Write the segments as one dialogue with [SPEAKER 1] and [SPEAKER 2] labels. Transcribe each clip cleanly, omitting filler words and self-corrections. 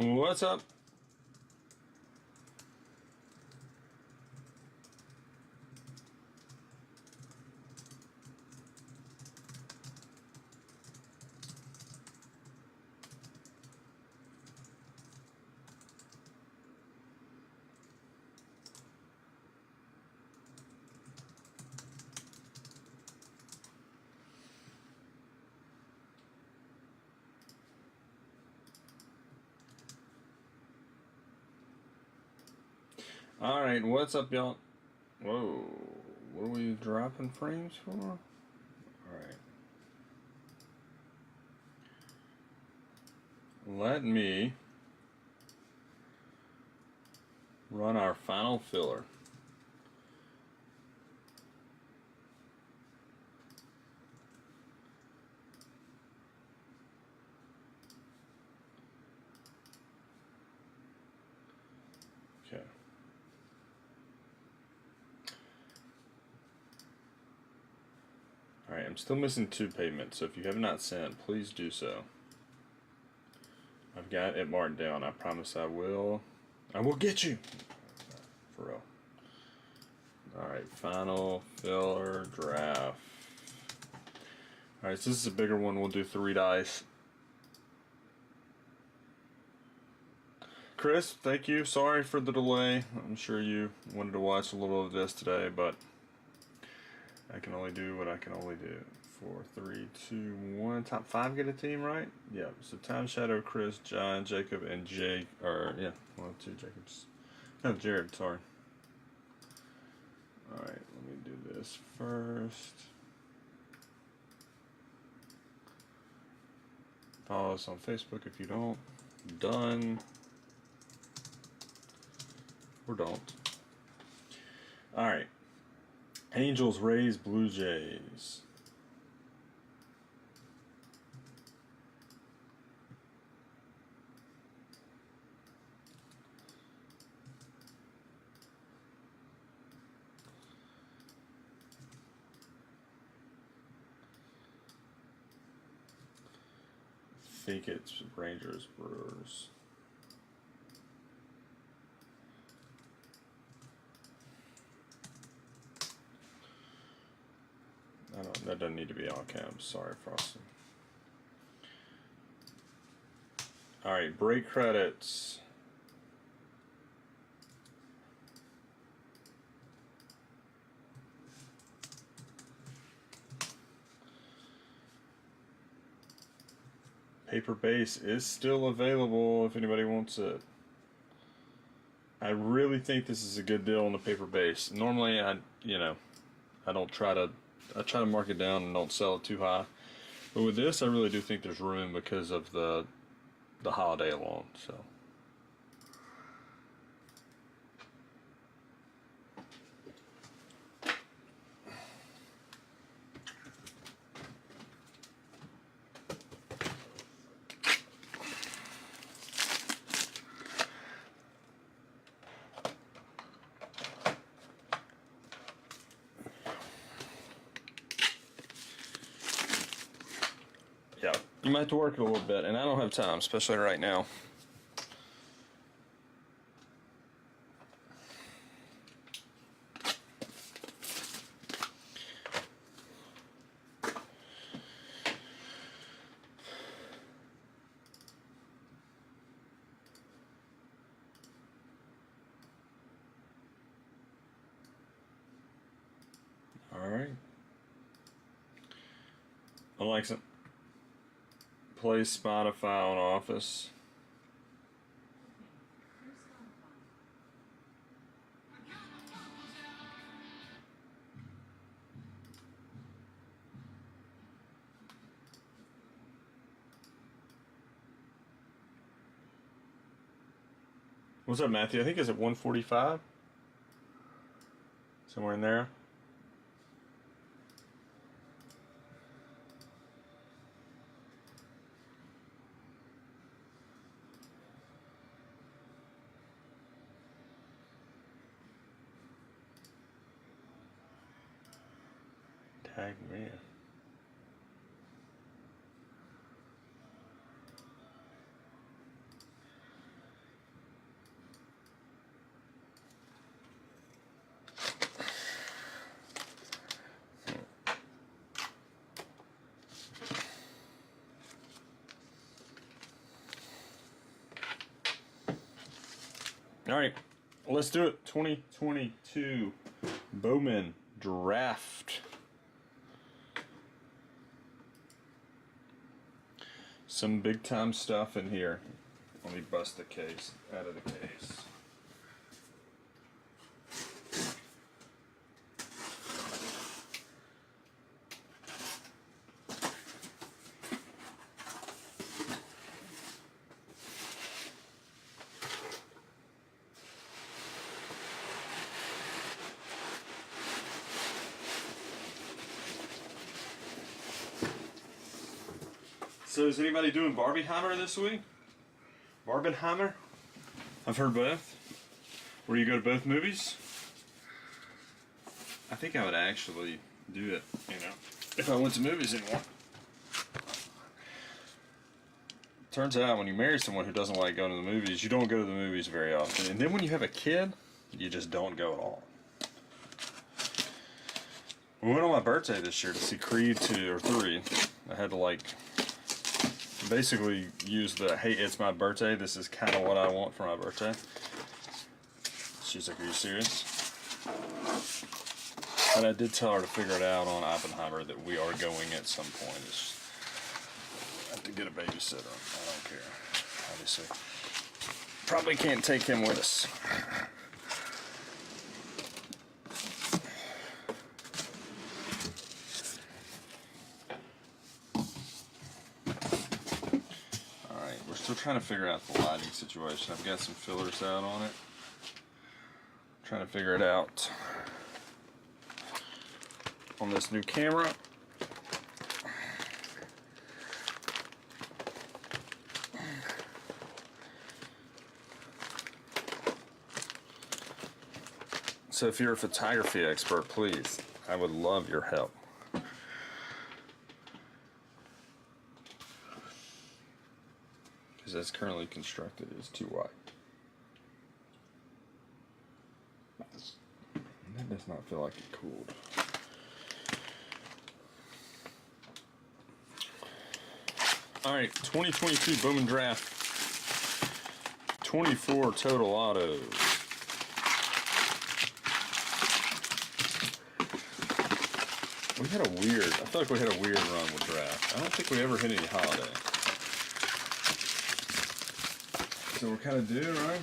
[SPEAKER 1] What's up? Alright, what's up, y'all? Whoa, what are we dropping frames for? Alright. Let me run our final filler. Okay. Alright, I'm still missing 2 payments, so if you have not sent, please do so. I've got it marked down. I promise I will. I will get you! For real. Alright, final filler draft. Alright, so this is a bigger one. We'll do 3 dice. Chris, thank you. Sorry for the delay. I'm sure you wanted to watch a little of this today, but I can only do what I can only do. 4, 3, 2, 1. Top 5 get a team, right? Yeah. So Time Shadow, Chris, John, Jacob, and Jake. Or yeah, 1, 2 Jacobs. No, Jared. Sorry. All right. Let me do this first. Follow us on Facebook if you don't. Done. Or don't. All right. Angels, Rays, Blue Jays. I think it's Rangers, Brewers. That doesn't need to be all caps. Sorry, Frosty. All right, break credits. Paper base is still available if anybody wants it. I really think this is a good deal on the paper base. Normally, I try to mark it down and don't sell it too high. But with this, I really do think there's room because of the holiday alone. So. Yeah, you might have to work it a little bit, and I don't have time, especially right now. All right. Alexa, play Spotify on Office. What's up, Matthew? I think it's at 145. Somewhere in there. Tag me. All right, let's do it. 2022 Bowman draft. Some big time stuff in here. Let me bust the case out of the case. So is anybody doing Barbieheimer this week? Barbenheimer? I've heard both. Where you go to both movies? I think I would actually do it, if I went to movies anymore. Turns out when you marry someone who doesn't like going to the movies, you don't go to the movies very often. And then when you have a kid, you just don't go at all. We went on my birthday this year to see Creed 2 or 3. I had to basically use the, hey, it's my birthday, this is kind of what I want for my birthday. She's like, are you serious? And I did tell her to figure it out on Oppenheimer that we are going at some point. I have to get a babysitter. I don't care, obviously. Probably can't take him with us. Still trying to figure out the lighting situation. I've got some fillers out on it. Trying to figure it out on this new camera. So if you're a photography expert, please, I would love your help. As currently constructed is too wide. That does not feel like it cooled. All right, 2022 Bowman draft. 24 total autos. We had a weird, I feel like we had a weird run with draft. I don't think we ever hit any holiday. So we're kind of due, right?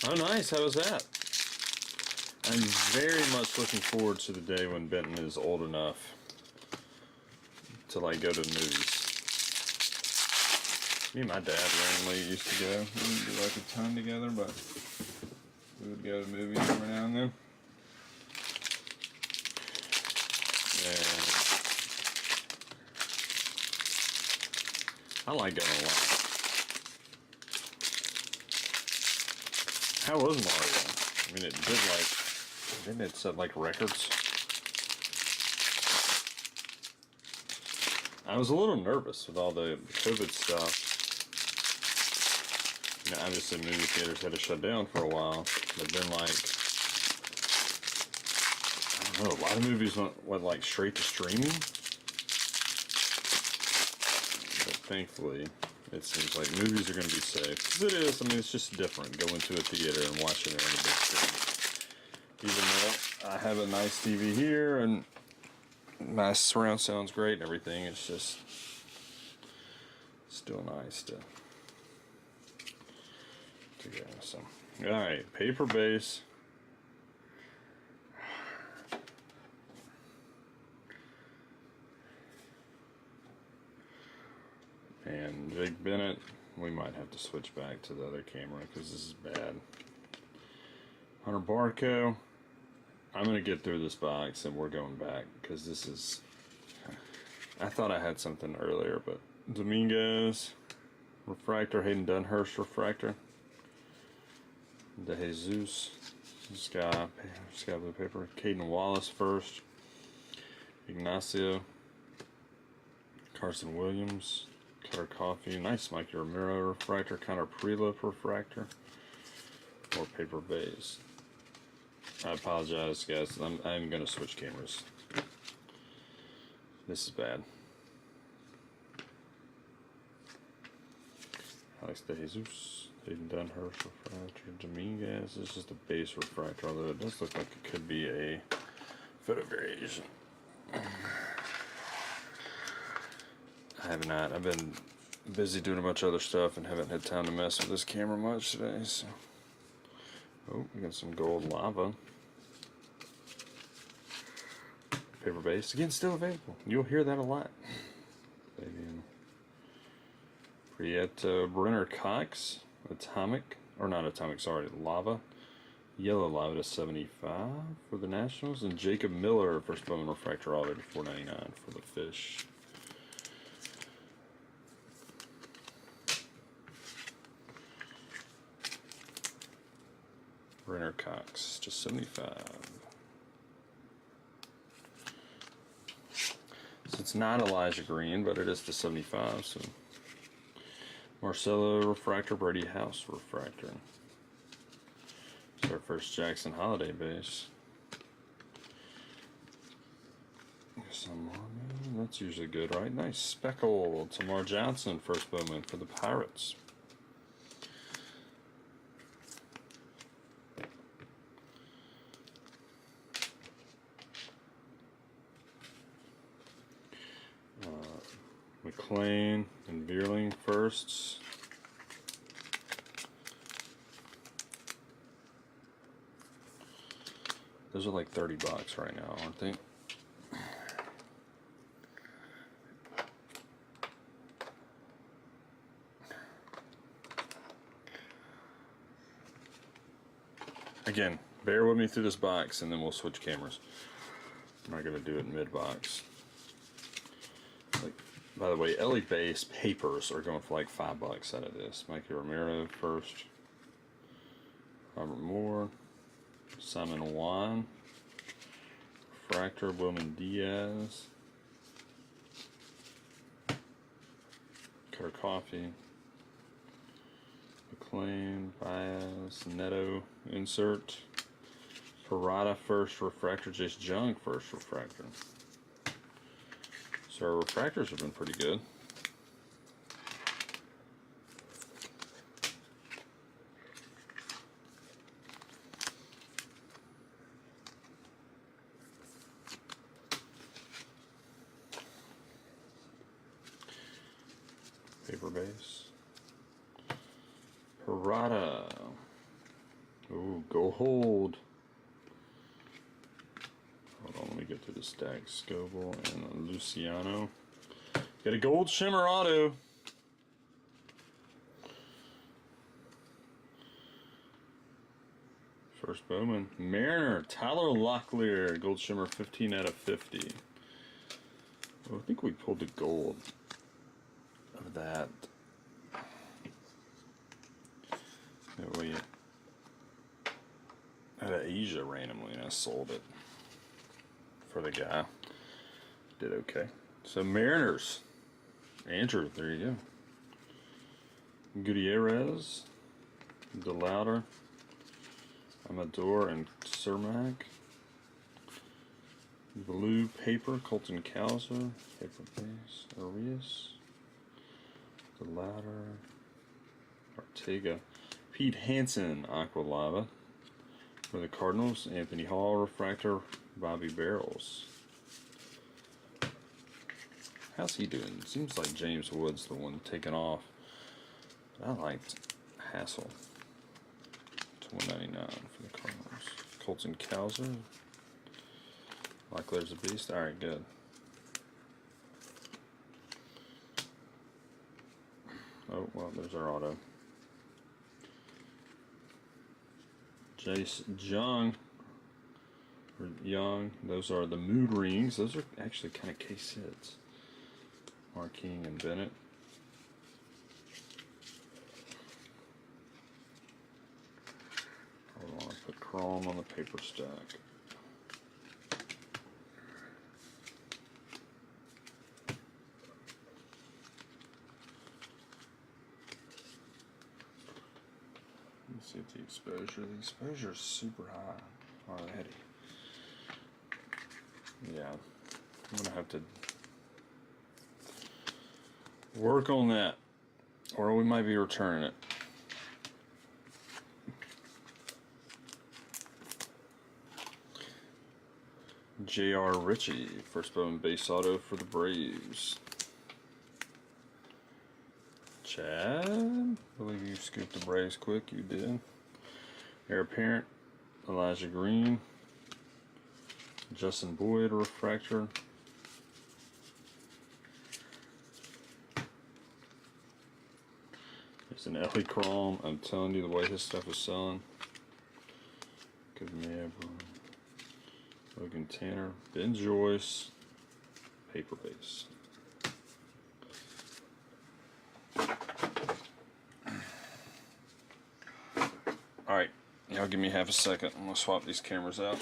[SPEAKER 1] Oh, nice. How was that? I'm very much looking forward to the day when Benton is old enough to go to the movies. Me and my dad randomly used to go. We didn't do a ton together, but we would go to movies every now and then. And I like going a lot. How was Mario? I mean, it did didn't it set records? I was a little nervous with all the COVID stuff. Obviously movie theaters had to shut down for a while, but then I don't know, a lot of movies went straight to streaming. But thankfully, it seems like movies are going to be safe. 'Cause it is, I mean, it's just different going to a theater and watching it on the big screen. Even though I have a nice TV here and my surround sound's great and everything, it's just still nice to go. So, all right, paper base. And Jake Bennett, we might have to switch back to the other camera because this is bad. Hunter Barco, I'm going to get through this box and we're going back because this is, I thought I had something earlier, but Domingos, refractor, Hayden Dunhurst refractor. De Jesus, Sky Blue paper, Caden Wallace first, Ignacio, Carson Williams, Cutter Coffee, nice Mikey Romero refractor, Connor Prelope refractor, or paper base. I apologize, guys. I'm going to switch cameras. This is bad. Alex De Jesus, Hayden Dunhurst refractor, Dominguez. This is the base refractor, although it does look like it could be a photo variation. I have not. I've been busy doing a bunch of other stuff and haven't had time to mess with this camera much today. So, oh, we got some gold lava. Paper base again, still available. You'll hear that a lot. Prieto Brenner Cox, atomic or not atomic? Sorry, lava. Yellow lava to 75 for the Nationals, and Jacob Miller, first Bowman refractor auto to 499 for the Fish. Brenner Cox to 75. So it's not Elijah Green, but it is to 75. So Marcelo refractor, Brady House refractor. It's our first Jackson Holiday base. That's usually good, right? Nice speckle. Tamar Johnson, first Bowman for the Pirates. McLean and Veerling firsts. Those are like $30 right now, aren't they? Again, bear with me through this box and then we'll switch cameras. I'm not going to do it mid-box. Like, by the way, LE base papers are going for like $5 out of this. Mikey Romero first. Robert Moore. Simon Juan. Refractor, Wilman Diaz. Carter Coffee. McLean, Baez, Neto insert. Parada first refractor, Jace Jung first refractor. So our refractors have been pretty good. Paper base. Parada. Ooh, go hold. Hold on, let me get to the stack. Scoble and Luciano. Got a gold shimmer auto. First Bowman. Mariner, Tyler Locklear, gold shimmer 15 out of 50. Well, I think we pulled the gold of that. That way, out of Asia randomly, and I sold it for the guy. Did okay. So Mariners, Andrew, there you go. Gutierrez, DeLauder, Amador, and Cermak. Blue paper, Colton Cowser, paper base, Arias, DeLauder, Ortega. Pete Hansen, Aqua Lava. For the Cardinals, Anthony Hall, refractor, Bobby Barrels. How's he doing? Seems like James Wood's the one taking off. I liked Hassel. To $199 for the Cardinals. Colton Cowser. Like there's a beast. Alright, good. Oh, well, there's our auto. Jace Jung, or Young, those are the mood rings. Those are actually kind of case hits. Marking and Bennett. I want to put chrome on the paper stack. Let's see the exposure. The exposure is super high. Alrighty. Yeah, I'm gonna have to work on that, or we might be returning it. J.R. Ritchie, first Bowman base auto for the Braves. Chad, I believe you scooped the Braves quick. You did. Heir apparent, Elijah Green, Justin Boyd, refractor. It's an Ellie Crom. I'm telling you, the way his stuff is selling. Good man, Logan Tanner, Ben Joyce, paper base. Alright, y'all give me half a second. I'm going to swap these cameras out.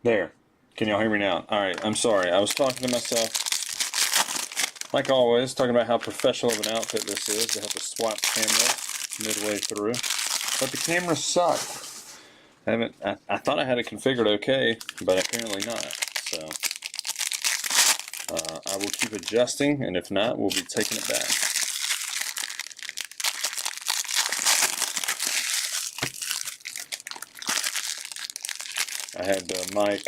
[SPEAKER 1] There. Can y'all hear me now? Alright, I'm sorry. I was talking to myself, like always, talking about how professional of an outfit this is. They have to swap camera midway through. But the camera sucked. I thought I had it configured okay, but apparently not. So I will keep adjusting, and if not, we'll be taking it back. I had the mic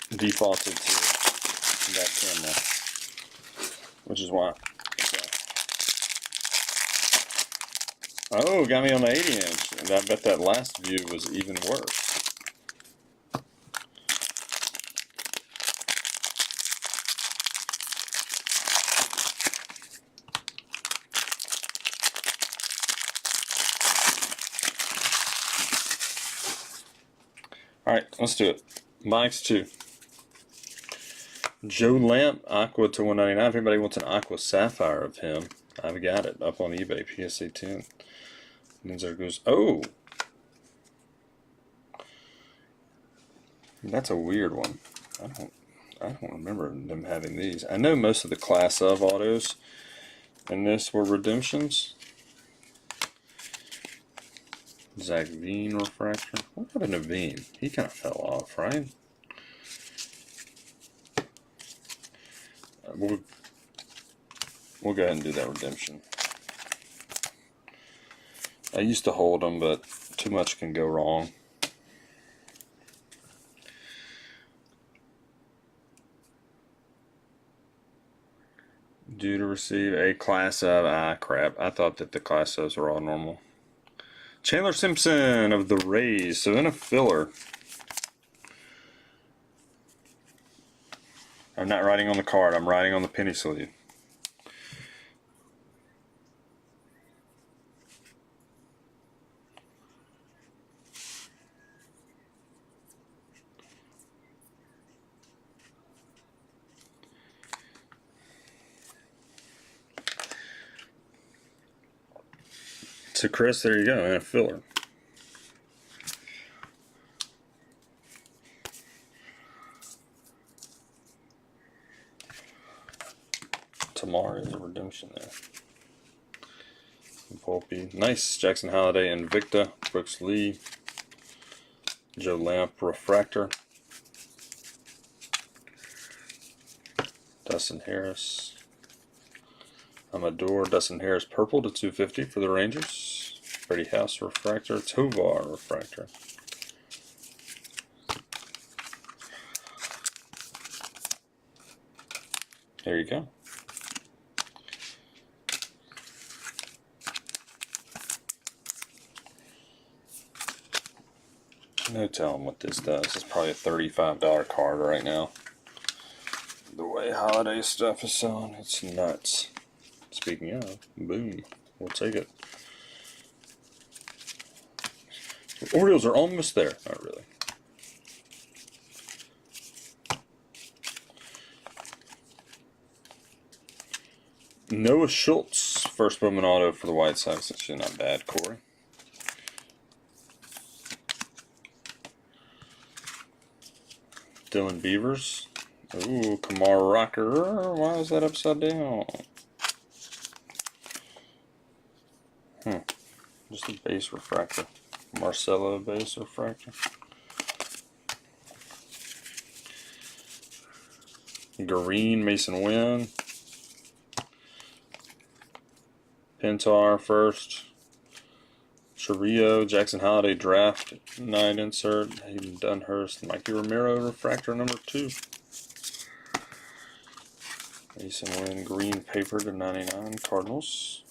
[SPEAKER 1] defaulted to that camera, which is why. So. Oh, got me on the 80-inch, and I bet that last view was even worse. Alright, let's do it. Mics 2. Joe Lamp, Aqua to 199. If anybody wants an Aqua Sapphire of him, I've got it up on eBay, PSA 10. And then there goes, oh! That's a weird one. I don't remember them having these. I know most of the class of autos in this were redemptions. Zach Veen refractor. What happened to Veen? He kind of fell off, right? We'll go ahead and do that redemption. I used to hold them, but too much can go wrong. Due to receive a class of, crap. I thought that the class ofs were all normal. Chandler Simpson of the Rays. So in a filler. I'm not writing on the card. I'm writing on the penny sleeve. So Chris, there you go, in a filler. Tomorrow is a redemption there. Volpe. Nice. Jackson Holliday, Invicta. Brooks Lee. Joe Lamp, Refractor. Dustin Harris. Amador. Dustin Harris, Purple to 250 for the Rangers. Freddie House, Refractor. Tovar, Refractor. There you go. No telling what this does. It's probably a $35 card right now. The way holiday stuff is selling, it's nuts. Speaking of, boom, we'll take it. The Orioles are almost there. Not really. Noah Schultz, first Bowman auto for the White Sox. That's actually not bad, Corey. Dylan Beavers. Ooh, Kamar Rocker. Why is that upside down? Just a base refractor. Marcelo base refractor. Green, Mason Wynn. Pintar first. Chirrillo, Jackson Holliday draft night insert. Hayden Dunhurst, Mikey Romero refractor number 2. Mason Wynn, green paper to 99, Cardinals.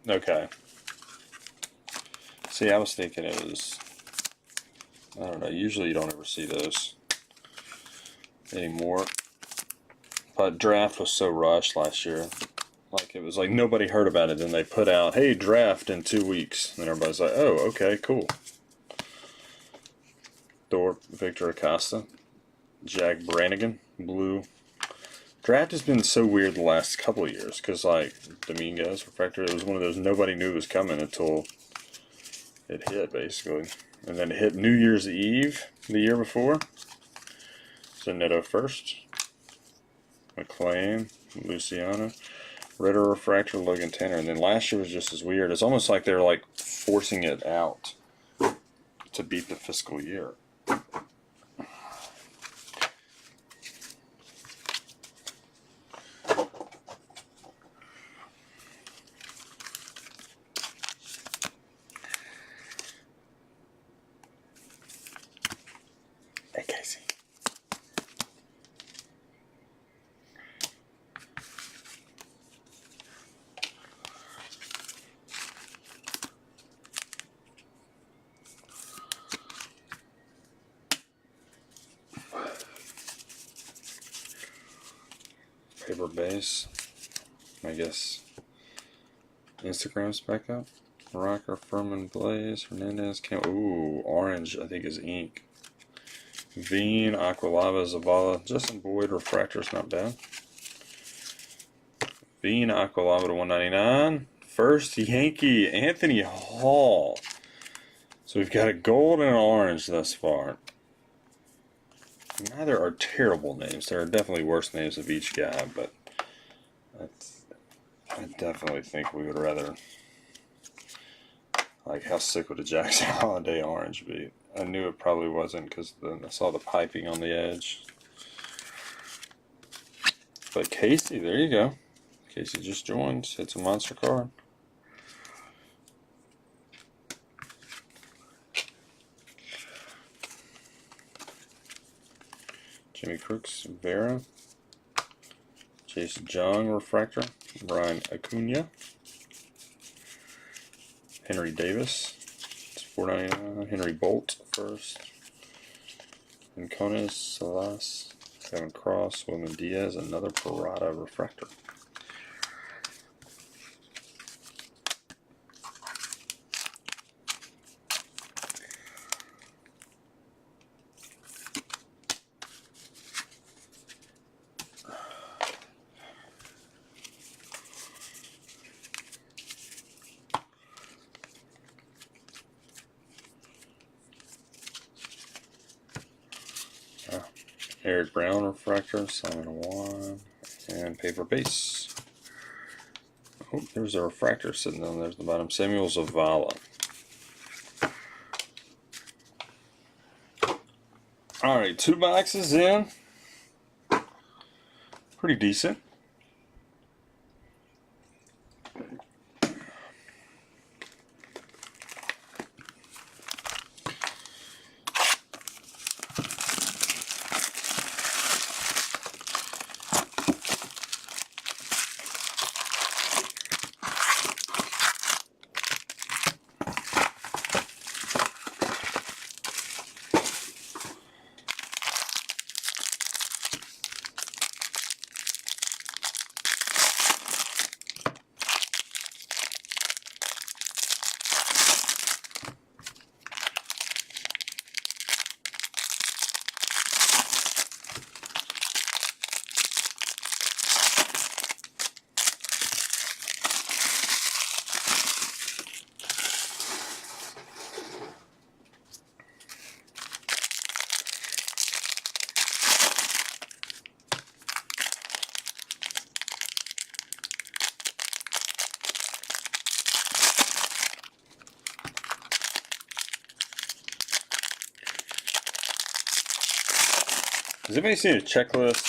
[SPEAKER 1] Okay. See, I was thinking it was, I don't know, usually you don't ever see those anymore. But draft was so rushed last year. Like, it was like nobody heard about it, and they put out, hey, draft in 2 weeks. And everybody's like, oh, okay, cool. Thorpe, Victor Acosta, Jack Brannigan, blue. Draft has been so weird the last couple of years, because, like, Dominguez, refractor, it was one of those nobody knew was coming until it hit, basically. And then it hit New Year's Eve the year before. So Neto first. McClain, Luciano. Ritter, refractor, Logan Tanner. And then last year was just as weird. It's almost like they're like forcing it out to beat the fiscal year. Paper base. I guess Instagram's back up. Rocker, Furman, Blaze, Hernandez, ooh, orange, I think is ink. Veen, Aqualava, Zavala, Justin Boyd, Refractor's not bad. Veen, Aqualava to 199. First Yankee, Anthony Hall. So we've got a gold and an orange thus far. Neither are terrible names. There are definitely worse names of each guy, but I definitely think we would rather. Like, how sick would a Jackson Holiday orange be? I knew it probably wasn't because I saw the piping on the edge. But Casey, there you go. Casey just joined. It's a monster card. Jimmy Crooks, Vera. Chase Jung, Refractor. Brian Acuna. Henry Davis, it's $4.99. Henry Bolt first. Encones, Salas, Kevin Cross, William Diaz, another Parada Refractor. Eric Brown Refractor, Simon Juan, and paper base. Oh, there's a refractor sitting down there at the bottom. Samuel Zavala. Alright, 2 boxes in. Pretty decent. Has anybody seen a checklist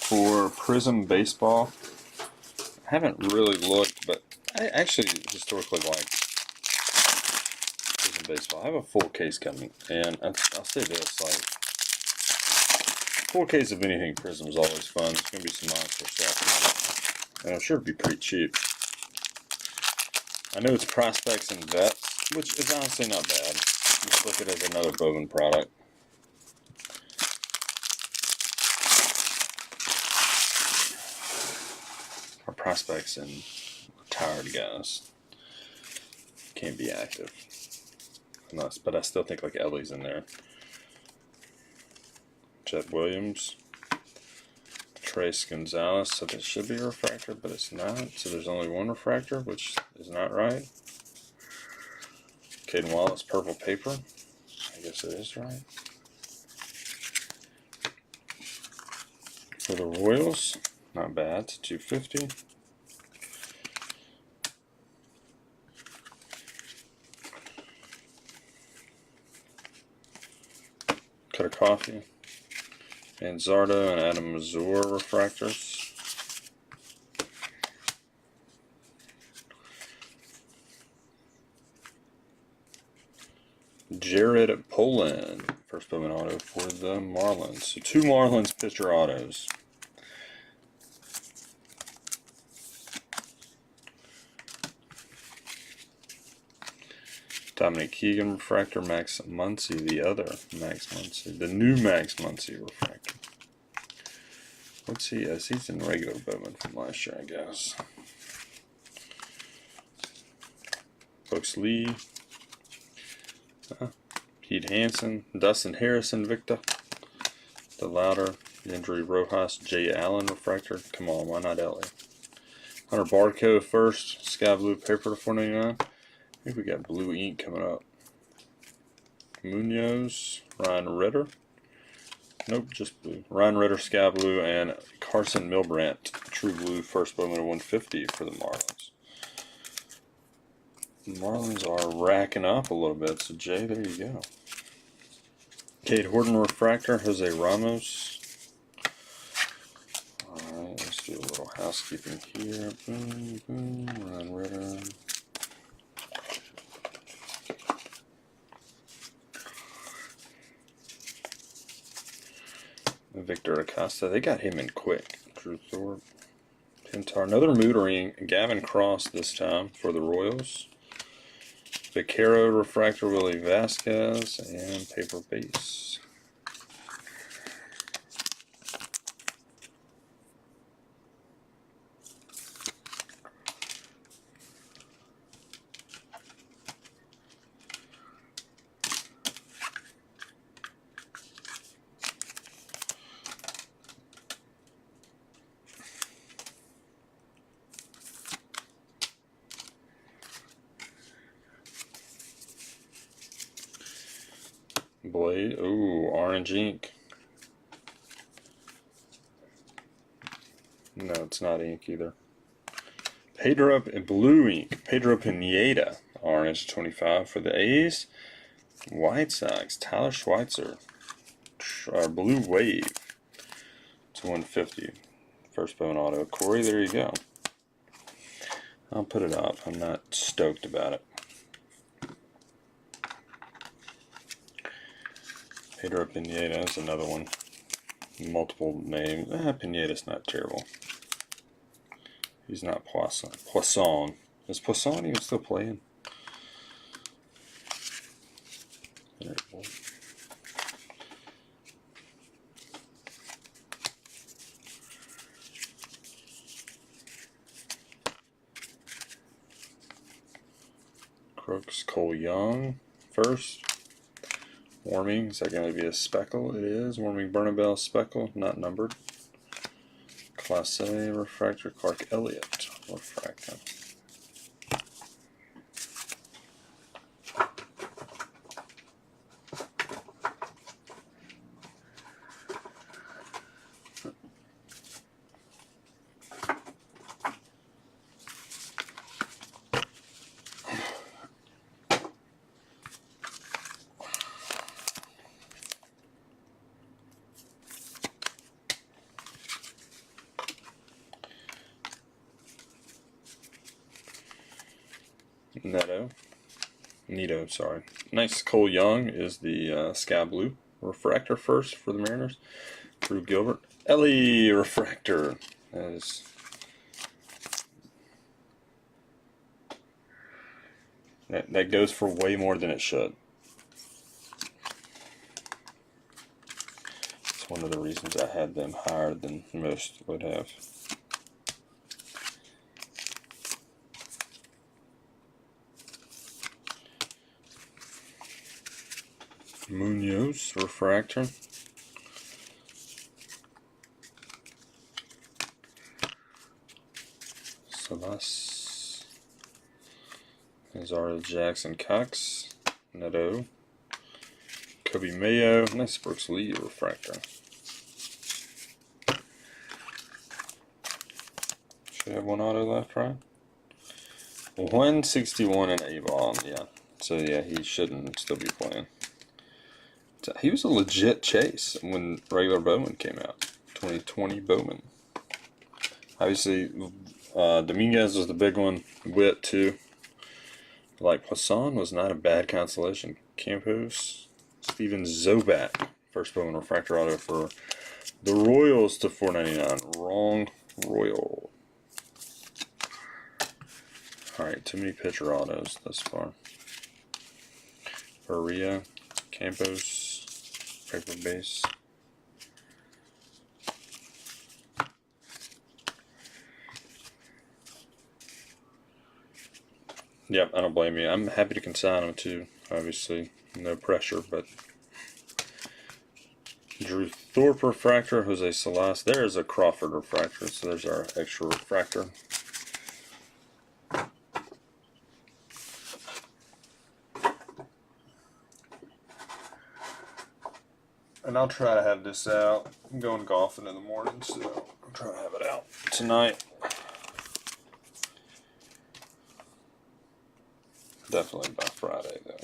[SPEAKER 1] for Prism Baseball? I haven't really looked, but I actually historically like Prism Baseball. I have a full case coming, and I'll say this, like, full case of anything Prism is always fun. There's going to be some monster stuff, and I'm sure it'd be pretty cheap. I know it's prospects and vets, which is honestly not bad. Just look at it as another Bowman product. Our prospects and retired guys can't be active. Unless, but I still think like Ellie's in there. Chet Williams. Trace Gonzalez, so this should be a refractor, but it's not. So there's only one refractor, which is not right. Caden Wallace, purple paper. I guess it is right. For the Royals, not bad, to 250. Cut of coffee. And Zarda and Adam Mazur refractors. Jared Poland, first Bowman auto for the Marlins. So 2 Marlins pitcher autos. Dominic Keegan refractor, Max Muncy, the other Max Muncy, the new Max Muncy refractor. What's he as? He's in regular Bowman from last year, I guess. Brooks Lee. Pete Hansen. Dustin Harrison, Victor. The Louder. Injury Rojas. Jay Allen refractor. Come on, why not Ellie? Hunter Barco first. Sky Blue paper to 499. I think we got blue ink coming up. Munoz. Ryan Ritter. Nope, just blue. Ryan Ritter, Sky Blue, and Carson Milbrandt, True Blue, first Bowman 150 for the Marlins. The Marlins are racking up a little bit, so Jay, there you go. Cade Horton refractor, Jose Ramos. Alright, let's do a little housekeeping here. Boom, boom, Ryan Ritter. Victor Acosta, they got him in quick. Drew Thorpe, Pintar, another mootering. Gavin Cross this time for the Royals. Vaquero refractor, Willie Vasquez, and paper base. Blade, ooh, orange ink. No, it's not ink either. Pedro in blue ink. Pedro Pineda, orange 25 for the A's. White Sox, Tyler Schweitzer, blue wave to 150. First Bowman auto. Corey, there you go. I'll put it up. I'm not stoked about it. Pedro Pineda is another one. Multiple names. Pineda's not terrible. He's not Poisson. Poisson. Is Poisson even still playing? Crooks, Cole Young first. Warming, is that going to be a speckle? It is. Warming Bernabelle speckle, not numbered. Class A refractor, Clark Elliott refractor. Neto, sorry. Nice. Cole Young is the Sky Blue refractor first for the Mariners. Drew Gilbert. Ellie refractor. That goes for way more than it should. It's one of the reasons I had them higher than most would have. Munoz refractor. Salas. Azara Jackson Cox. Neto. Kobe Mayo. Nice Brooks Lee refractor. Should have one auto left, right? 161 in A-ball, yeah. So yeah, he shouldn't still be playing. He was a legit chase when regular Bowman came out. 2020 Bowman. Obviously, Dominguez was the big one. Witt, too. Like, Poisson was not a bad consolation. Campos, Steven Zoback. First Bowman refractor auto for the Royals to 499. Wrong Royal. Alright, too many pitcher autos thus far. Faria, Campos. Paper base. Yep, I don't blame you. I'm happy to consign them too. Obviously, no pressure, but Drew Thorpe refractor, Jose Salas. There's a Crawford refractor, so there's our extra refractor. And I'll try to have this out. I'm going golfing in the morning, so I'll try to have it out tonight. Definitely by Friday, though.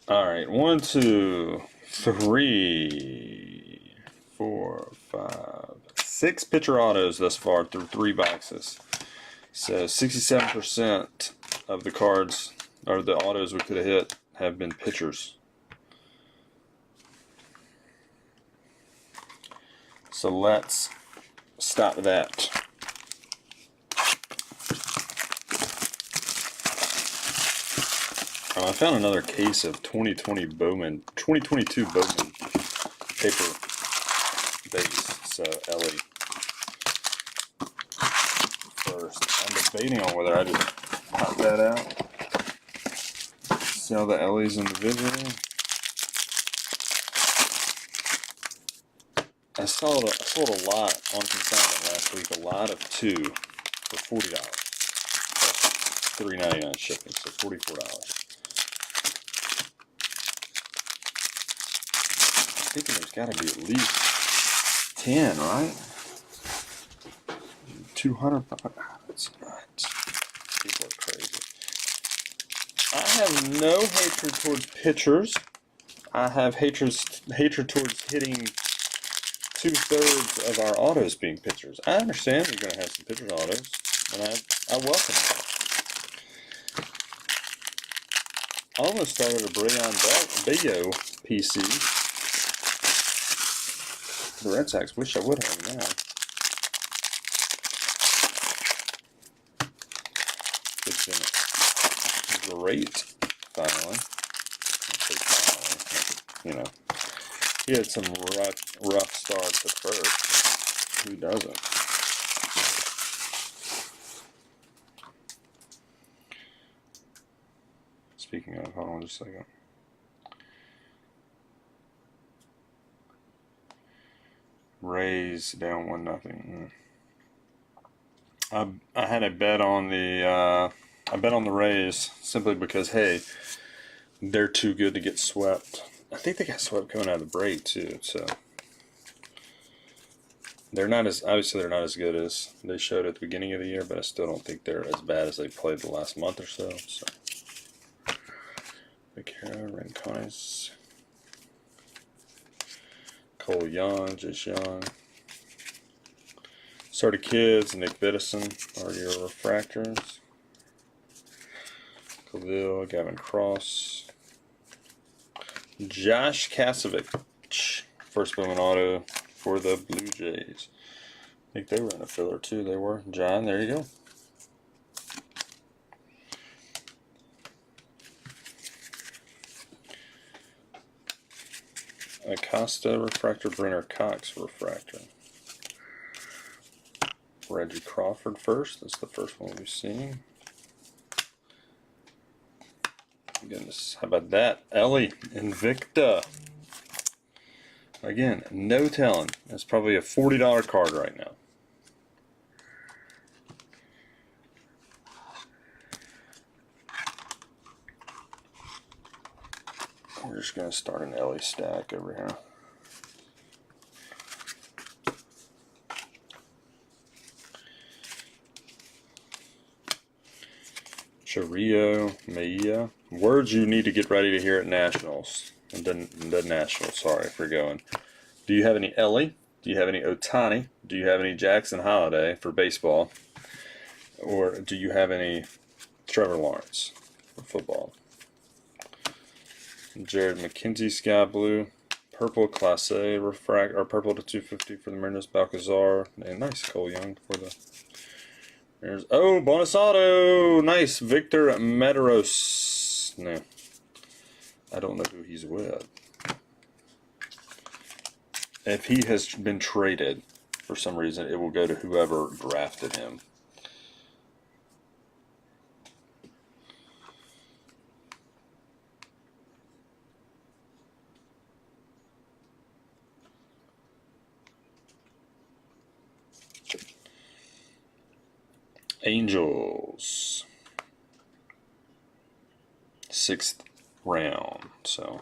[SPEAKER 1] Alright, 1, 2, 3, 4, 5, 6 pitcher autos thus far through 3 boxes. So 67% of the cards, or the autos we could have hit, have been pitchers. So let's stop that. I found another case of 2022 Bowman paper base. So Ellie first. I'm debating on whether I just pop that out, sell the Ellie's individually. I sold a lot on consignment last week. A lot of 2 for $40 plus $3.99 shipping, so $44. I'm thinking there's got to be at least 10, right? 200. That's nuts. People are crazy. I have no hatred towards pitchers. I have hatred towards hitting 2/3 of our autos being pitchers. I understand you're going to have some pitchers autos, and I welcome that. I almost started a Brayon Bello PC. The Red Sox wish I would have now. It's been great, finally. You know, he had some rough starts at first. Who doesn't? Speaking of, hold on just a second. Rays down 1-0. I had a bet on the Rays simply because, hey, they're too good to get swept. I think they got swept coming out of the break too, so they're not as good as they showed at the beginning of the year, but I still don't think they're as bad as they played the last month or so. Vaquero, Rincones, Cole Young, Jace Young. Started Kids, Nick Biddison are your refractors. Khalil, Gavin Cross. Josh Kasevich, first Bowman auto for the Blue Jays. I think they were in a filler too. They were. John, there you go. Acosta refractor, Brenner Cox refractor. Reggie Crawford first. That's the first one we've seen. Goodness, how about that? Ellie Invicta. Again, no telling. That's probably a $40 card right now. We're just going to start an Ellie stack over here. Charillo, Maia. Words you need to get ready to hear at Nationals. The Nationals, sorry for going. Do you have any Ellie? Do you have any Otani? Do you have any Jackson Holiday for baseball? Or do you have any Trevor Lawrence for football? Jared McKenzie, Sky Blue. Purple Class A refract, or purple to 250 for the Mariners, Balcazar. And nice Cole Young for the Mariners. Oh, bonus auto! Nice, Victor Medeiros. No, I don't know who he's with. If he has been traded, for some reason, it will go to whoever drafted him. Angels. 6th round. So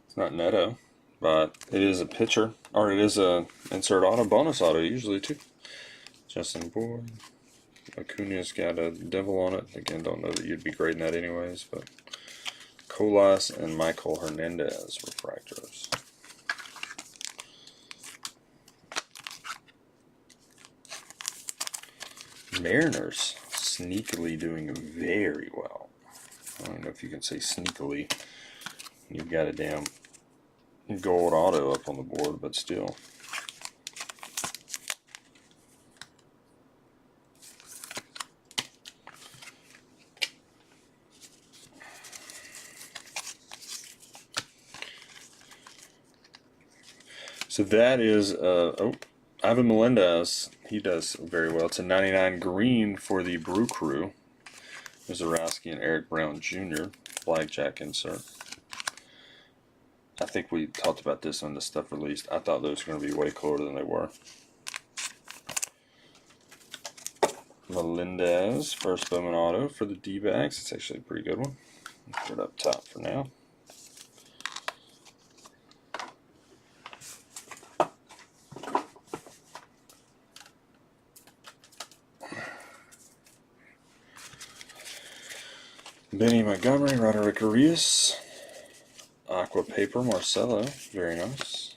[SPEAKER 1] it's not Neto, but it is a pitcher, or it is a insert auto, bonus auto usually too. Justin Boyd. Acuna's got a devil on it. Again, don't know that you'd be grading that anyways, but Colas and Michael Hernandez refractors. Mariners sneakily doing very well. I don't know if you can say sneakily. You've got a damn gold auto up on the board, but still. So that is, Ivan Melendez. He does very well. It's a 99 green for the Brew Crew. Zarowski and Eric Brown Jr. Blackjack insert. I think we talked about this when the stuff released. I thought those were going to be way cooler than they were. Melendez, first Bowman auto for the D-backs. It's actually a pretty good one. Put it up top for now. Benny Montgomery, Roderick Arias, Aqua Paper, Marcelo, very nice.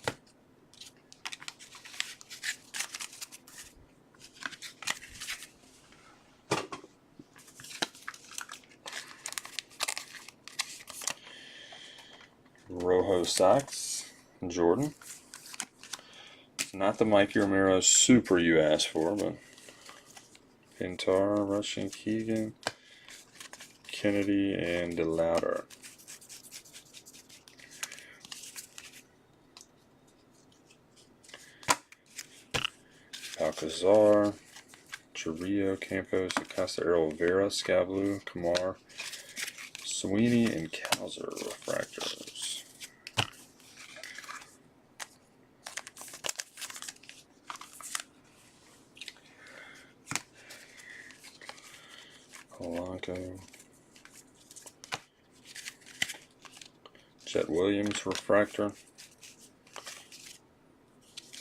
[SPEAKER 1] Rojo Sox, Jordan. Not the Mikey Romero super you asked for, but Pintar, Russian Keegan, Kennedy, and DeLauder. Alcazar, Chirrillo, Campos, Acosta, Errol Vera, Scablu, Kamar, Sweeney, and Kowser refractors. Polanco. Chet Williams refractor.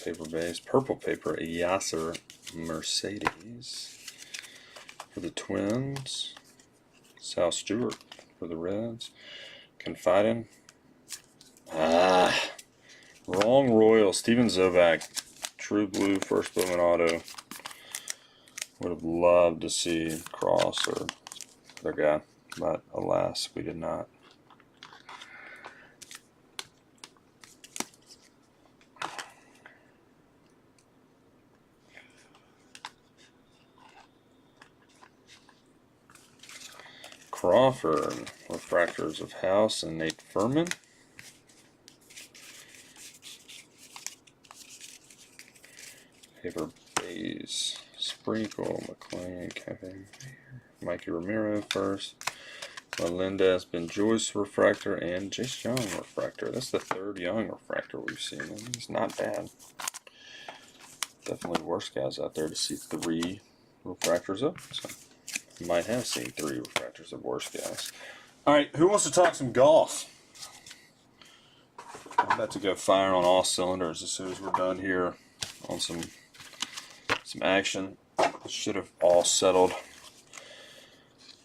[SPEAKER 1] Paper base. Purple paper. Yasser Mercedes for the Twins. Sal Stewart for the Reds. Confiding. Wrong Royal. Steven Zobak. True Blue first Bowman auto. Would have loved to see Cross or other guy, but alas, we did not. Crawford, refractors of House and Nate Furman. Paper Bays, Sprinkle, McLean, Cafe, Mikey Romero first. Melendez, Ben Joyce refractor, and Jace Young refractor. That's the third Young refractor we've seen. It's not bad. Definitely worse guys out there to see 3 refractors up. So you might have seen 3 refractors of worse guys. All right, who wants to talk some golf? I'm about to go fire on all cylinders as soon as we're done here on some action. Should have all settled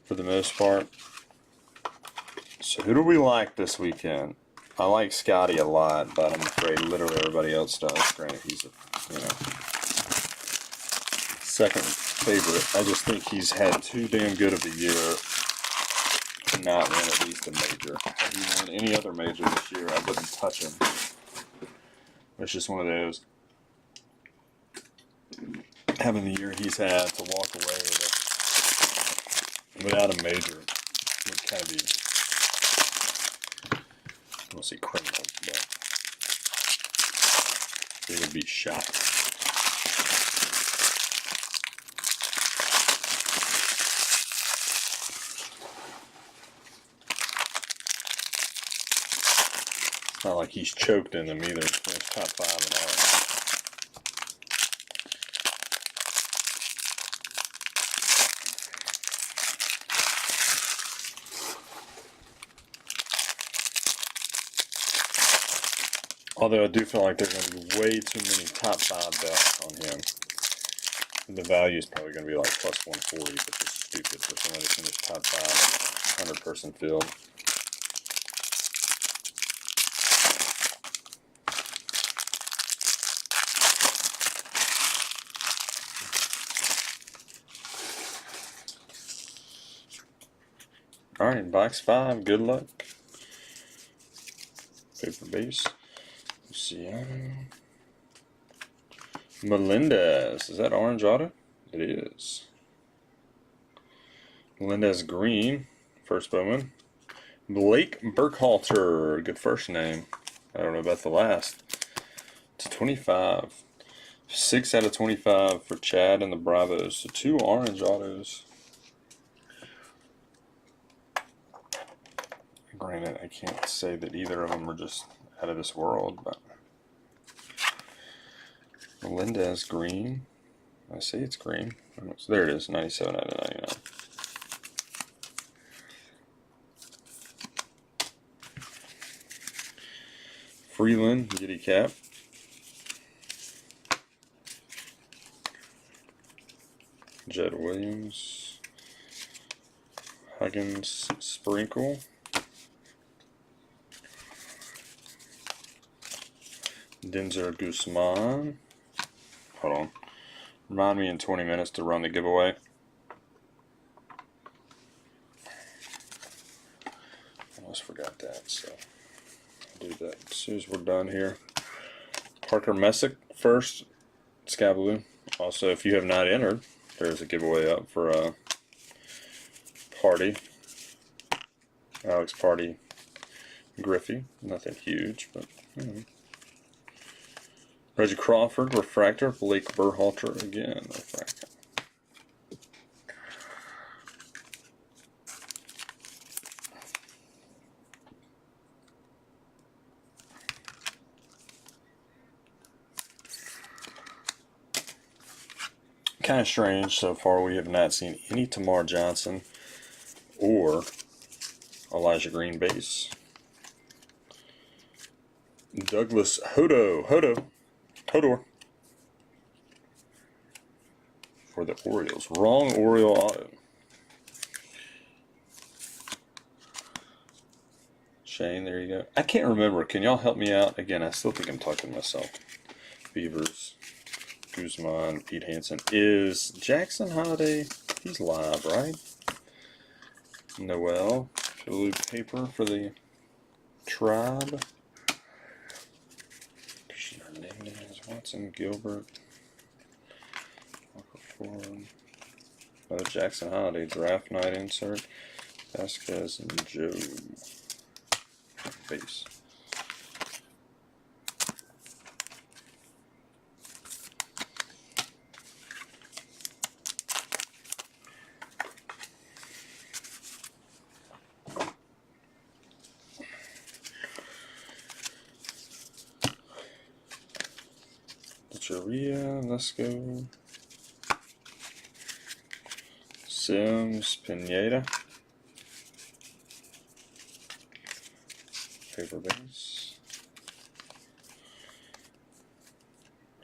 [SPEAKER 1] for the most part. So who do we like this weekend? I like Scotty a lot, but I'm afraid literally everybody else does. Granted, he's a second favorite. I just think he's had too damn good of a year to not win at least a major. If he won any other major this year, I wouldn't touch him. It's just one of those. Having the year he's had, to walk away with it without a major would kind of be, I won't say criminal, but it would be shocking. not like he's choked in them either. Finished top 5 in orange. Although I do feel like there's going to be way too many top 5 bets on him. The value is probably going to be like plus 140, which is stupid for somebody to finish top 5 100-person field. Alright, box 5, good luck. Paper base. Luciano. Melendez. Is that orange auto? It is. Melendez green. First Bowman. Blake Burkhalter. Good first name. I don't know about the last. To 25. 6 out of 25 for Chad and the Bravos. So 2 orange autos. Granted, I can't say that either of them are just out of this world, but Melendez green. I say it's green. So there it is, 97 out of 99. Freeland, Giddy Cap. Jed Williams. Huggins, Sprinkle. Denzer Guzman. Hold on. Remind me in 20 minutes to run the giveaway. I almost forgot that, so I'll do that as soon as we're done here. Parker Messick first. Sky Blue. Also, if you have not entered, there's a giveaway up for a Party. Alex Party Griffey. Nothing huge, but Reggie Crawford, Refractor. Blake Burkhalter again, Refractor. Kind of strange so far. We have not seen any Tamar Johnson or Elijah Green base. Douglas Hodor for the Orioles. Wrong Oriole auto. Shane, there you go. I can't remember. Can y'all help me out? Again, I still think I'm talking to myself. Beavers, Guzman, Pete Hansen. Is Jackson Holiday, he's live, right? Noel, blue paper for the Tribe. Watson, Gilbert, another Jackson Holiday draft night insert. Vasquez and Joe. Base. Cheria, let's go. Sims, Pineda. Paper base.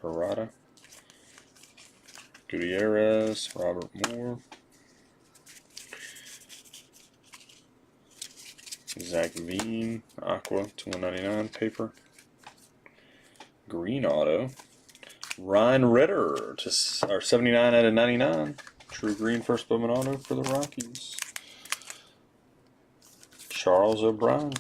[SPEAKER 1] Parada. Gutierrez, Robert Moore. Zach Veen, Aqua to 199 paper. Green auto. Ryan Ritter to 79 out of 99. True green first Bowman auto for the Rockies. Charles O'Brien.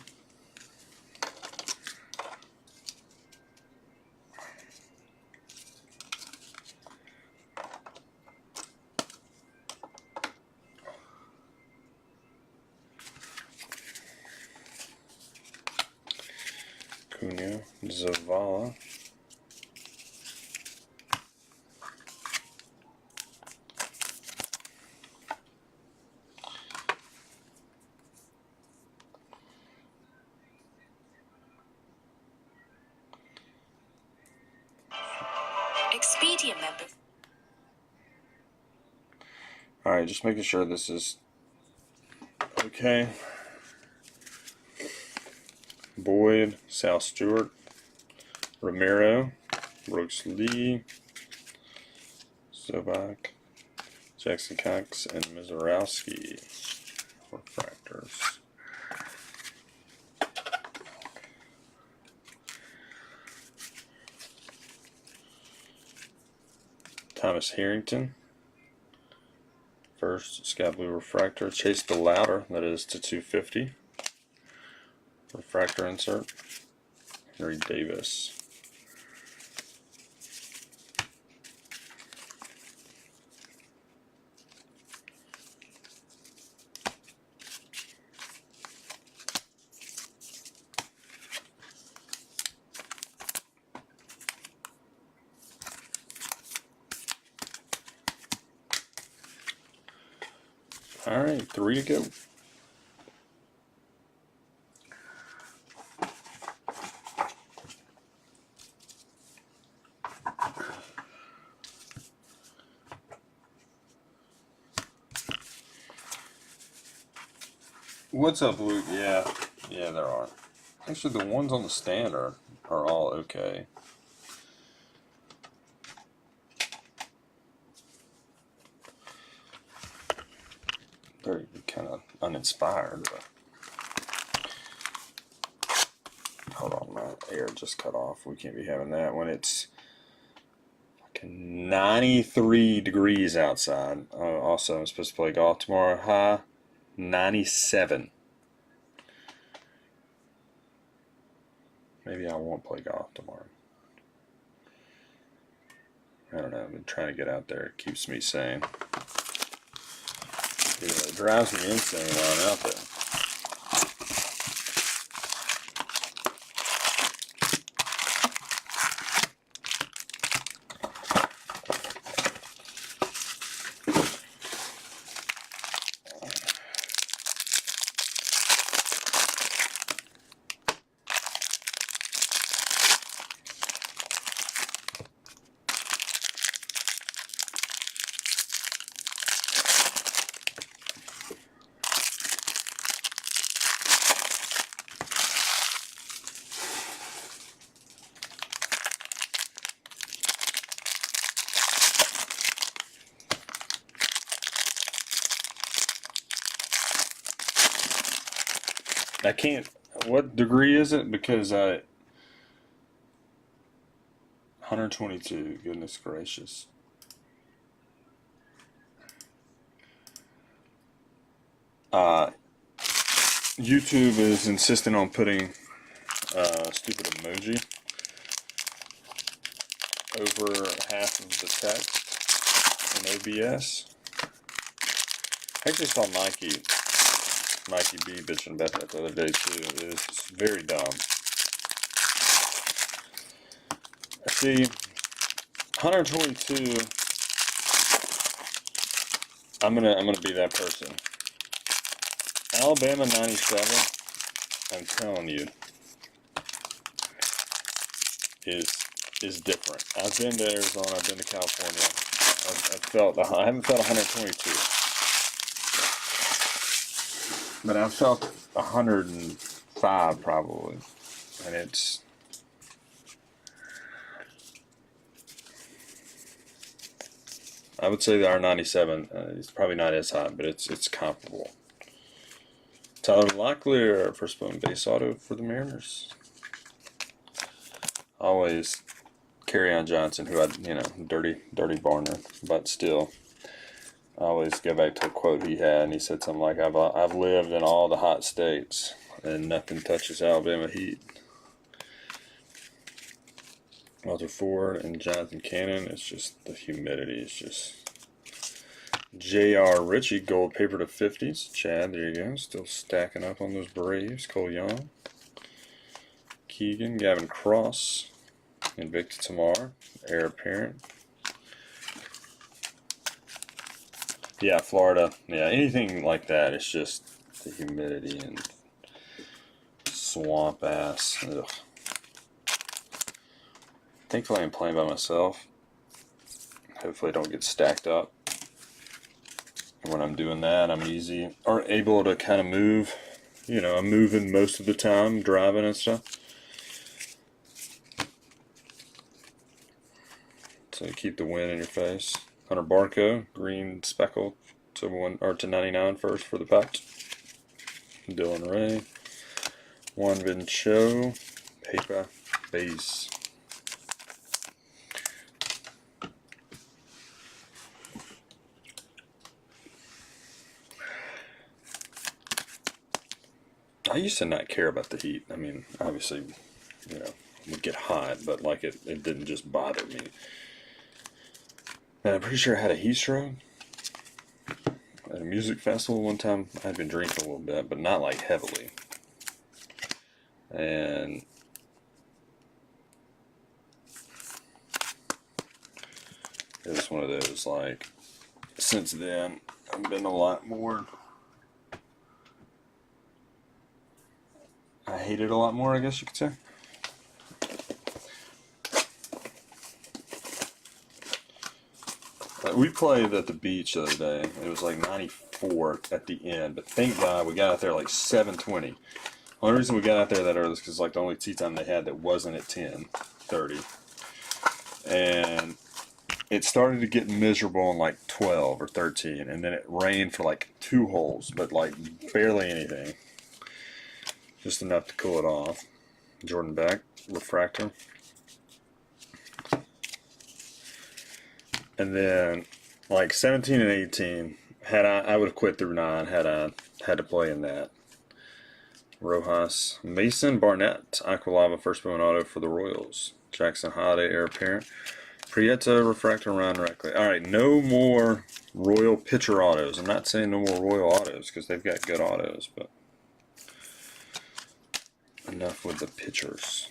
[SPEAKER 1] Cunha, Zavala. Alright, just making sure this is okay. Boyd, Sal Stewart, Romero, Brooks Lee, Zobak, Jackson Cox, and Mizorowski. Refractors. Thomas Harrington. First Sky Blue Refractor. Chase the Louder, that is to 250. Refractor insert. Henry Davis. Alright, 3 to go. What's up, Luke? Yeah, there are. Actually, the ones on the stand are all okay. Very kind of uninspired, but hold on, my air just cut off. We can't be having that when it's fucking 93 degrees outside. Also, I'm supposed to play golf tomorrow. High 97. Maybe I won't play golf tomorrow. I don't know. I've been trying to get out there. It keeps me sane. It drives me insane while I'm out there. I can't. What degree is it? Because 122. Goodness gracious. YouTube is insisting on putting stupid emoji over half of the text in OBS. I actually saw Mikey B bitching about that the other day too. It's very dumb. See, 122. I'm gonna be that person. Alabama 97. I'm telling you, is different. I've been to Arizona. I've been to California. I haven't felt 122. But I've felt 105 probably, and it's I would say the R97 is probably not as hot, but it's comparable. Tyler Locklear for Spoon base auto for the Mariners. Always Kerryon Johnson, who dirty Barner, but still. I always go back to a quote he had, and he said something like, I've lived in all the hot states, and nothing touches Alabama heat. Walter Ford and Jonathan Cannon, it's just the humidity. It's just J.R. Ritchie, gold paper to 50s. Chad, there you go, still stacking up on those Braves. Cole Young. Keegan, Gavin Cross, Invicta Tamar, heir apparent. Yeah, Florida. Yeah, anything like that. It's just the humidity and swamp ass. Ugh. Thankfully, I'm playing by myself. Hopefully I don't get stacked up. When I'm doing that, I'm able to kind of move. You know, I'm moving most of the time, driving and stuff. So you keep the wind in your face. Hunter Barco, green speckle to 99 first for the Pats. Dylan Ray. Juan Vincho, paper base. I used to not care about the heat. I mean, obviously, you know, it would get hot, but like it didn't just bother me. And I'm pretty sure I had a heat stroke at a music festival one time. I'd been drinking a little bit, but not like heavily. And it was one of those, like, since then, I've been a lot more. I hate it a lot more, I guess you could say. We played at the beach the other day. It was like 94 at the end, but thank God we got out there like 7:20. The only reason we got out there that early is because like the only tea time they had that wasn't at 10:30, and it started to get miserable in like 12 or 13, and then it rained for like 2 holes, but like barely anything, just enough to cool it off. Jordan Beck, refractor. And then, like 17 and 18, I would have quit through 9 had I had to play in that. Rojas, Mason Barnett, Aqualava, first Bowman auto for the Royals. Jackson Holiday, heir apparent. Prieto, refractor, Ryan Reckley. All right, no more Royal pitcher autos. I'm not saying no more Royal autos because they've got good autos, but enough with the pitchers.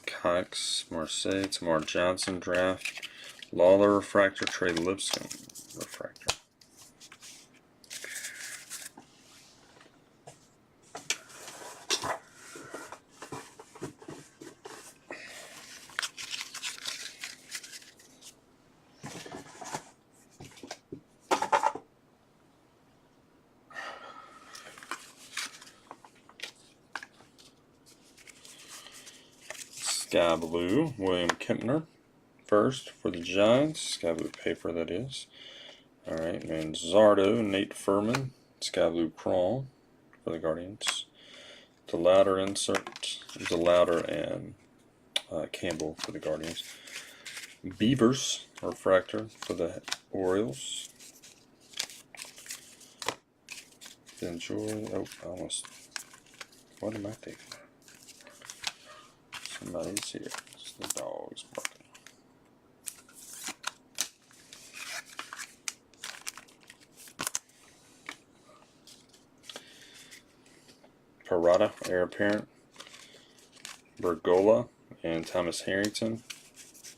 [SPEAKER 1] Cox, Marseille, Tamar Johnson draft, Lawler refractor, Trey Lipscomb refractor. Sky Blue, William Kempner, first for the Giants. Sky Blue paper, that is. Alright, Manzardo, Nate Furman, Sky Blue Crawl for the Guardians. DeLauder insert, DeLauder and Campbell for the Guardians. Beavers, refractor for the Orioles. Enjoy. Oh, almost. What am I thinking? Somebody's here. It's the dog's barking. Parada, heir apparent. Bergola and Thomas Harrington,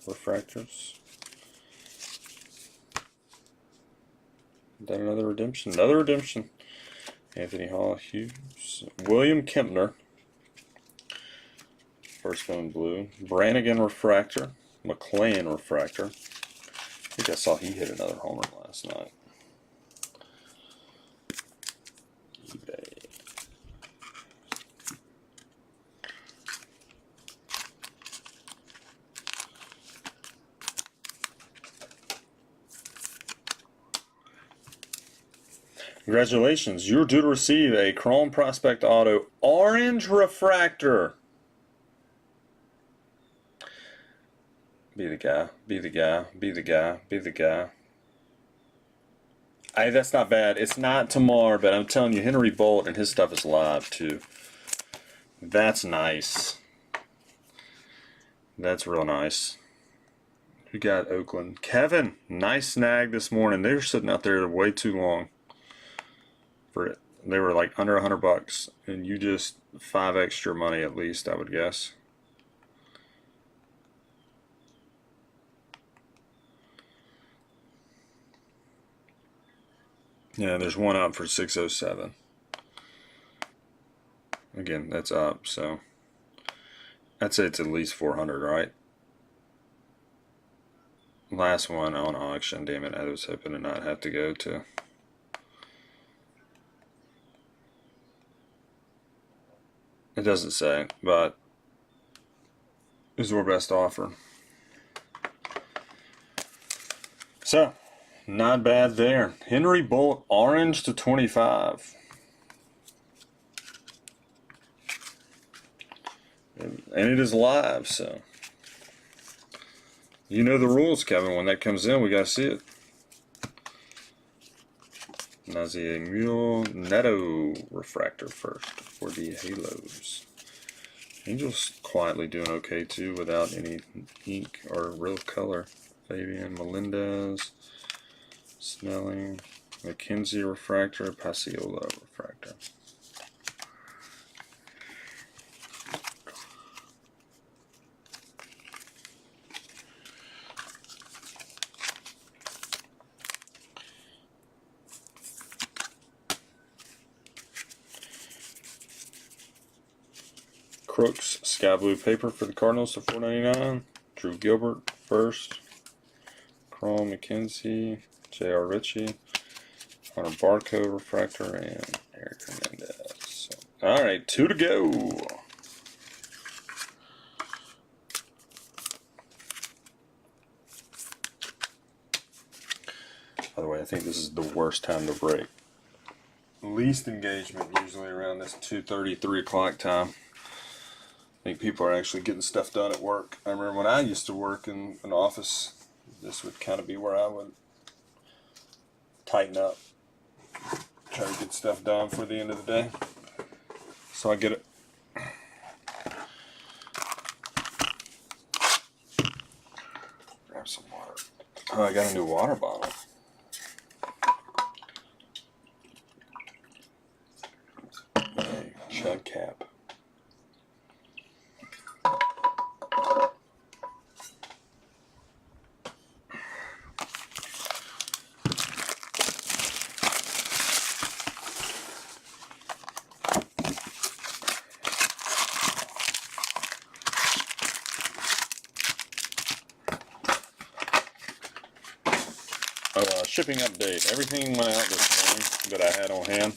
[SPEAKER 1] refractors. Is that another redemption? Another redemption. Anthony Hall, Hughes. William Kempner, first one blue. Brannigan refractor. McLean refractor. I think I saw he hit another homer last night. eBay. Congratulations, you're due to receive a Chrome Prospect Auto Orange Refractor. Be the guy, be the guy, be the guy, be the guy. That's not bad. It's not Tamar, but I'm telling you, Henry Bolt and his stuff is live too. That's nice. That's real nice. We got Oakland. Kevin, nice snag this morning. They were sitting out there way too long. For it. They were like under $100, and you just 5 extra money at least, I would guess. Yeah, there's one up for 607. Again, that's up, so I'd say it's at least 400, right? Last one on auction. Damn it, I was hoping to not have to go to. It doesn't say, but is our best offer. So, not bad there. Henry Bolt orange to 25. And it is live, so you know the rules, Kevin. When that comes in, we gotta see it. Nazi Mule Netto refractor first for the Halos. Angel's quietly doing okay too without any ink or real color. Fabian Melendez, Snelling, McKenzie refractor, Pasiola refractor. Crooks Sky Blue paper for the Cardinals to $4.99. Drew Gilbert first. Chrome McKenzie, J.R. Ritchie, Hunter Barco refractor, and Eric Hernandez. So, all right, 2 to go. By the way, I think this is the worst time to break. Least engagement usually around this 2:30, 3 o'clock time. I think people are actually getting stuff done at work. I remember when I used to work in an office, this would kind of be where I would tighten up, try to get stuff done for the end of the day. So I get it. Grab some water. Oh, I got a new water bottle. Hey, chug cap. Shipping update. Everything went out this morning that I had on hand,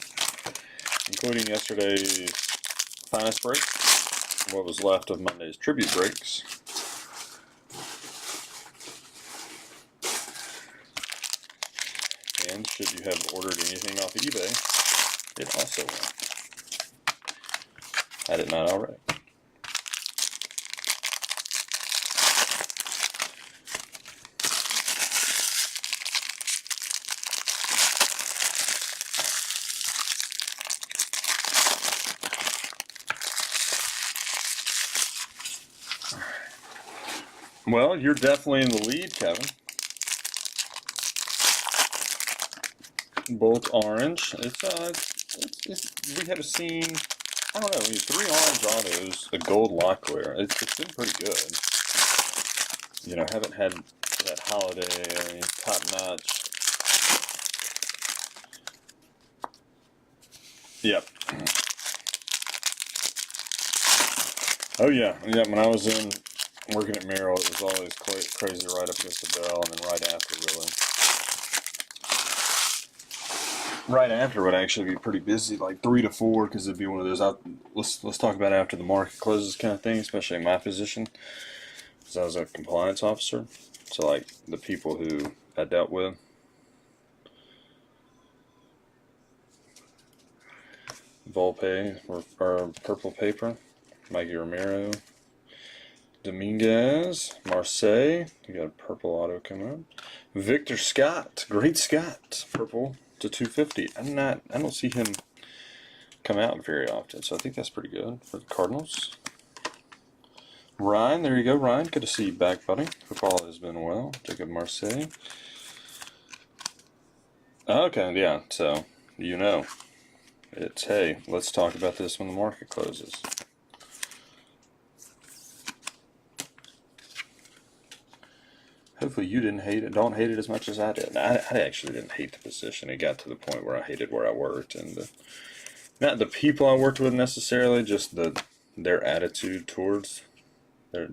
[SPEAKER 1] including yesterday's finest break, what was left of Monday's tribute breaks. And should you have ordered anything off eBay, it also went. Had it not already. Well, you're definitely in the lead, Kevin. Bolt orange. We have seen, I don't know, 3 orange autos, a gold lockware. It's been pretty good. You know, haven't had that holiday or any top notch. Yep. Oh yeah. When I was working at Merrill, it was always crazy right up against the bell, and then right after, really. Right after would actually be pretty busy, like 3 to 4, because it'd be one of those. Let's talk about after the market closes kind of thing, especially in my position, because I was a compliance officer. So like the people who I dealt with. Volpe or purple paper, Mikey Romero. Dominguez, Marseille, you got a purple auto coming up. Victor Scott, Great Scott, purple to 250. I don't see him come out very often, so I think that's pretty good for the Cardinals. Ryan, there you go, Ryan. Good to see you back, buddy. Hope all has been well. Jacob Marseille. Okay, yeah, so you know. It's, hey, let's talk about this when the market closes. Hopefully you didn't hate it. Don't hate it as much as I did. I actually didn't hate the position. It got to the point where I hated where I worked, and not the people I worked with necessarily, just their attitude towards their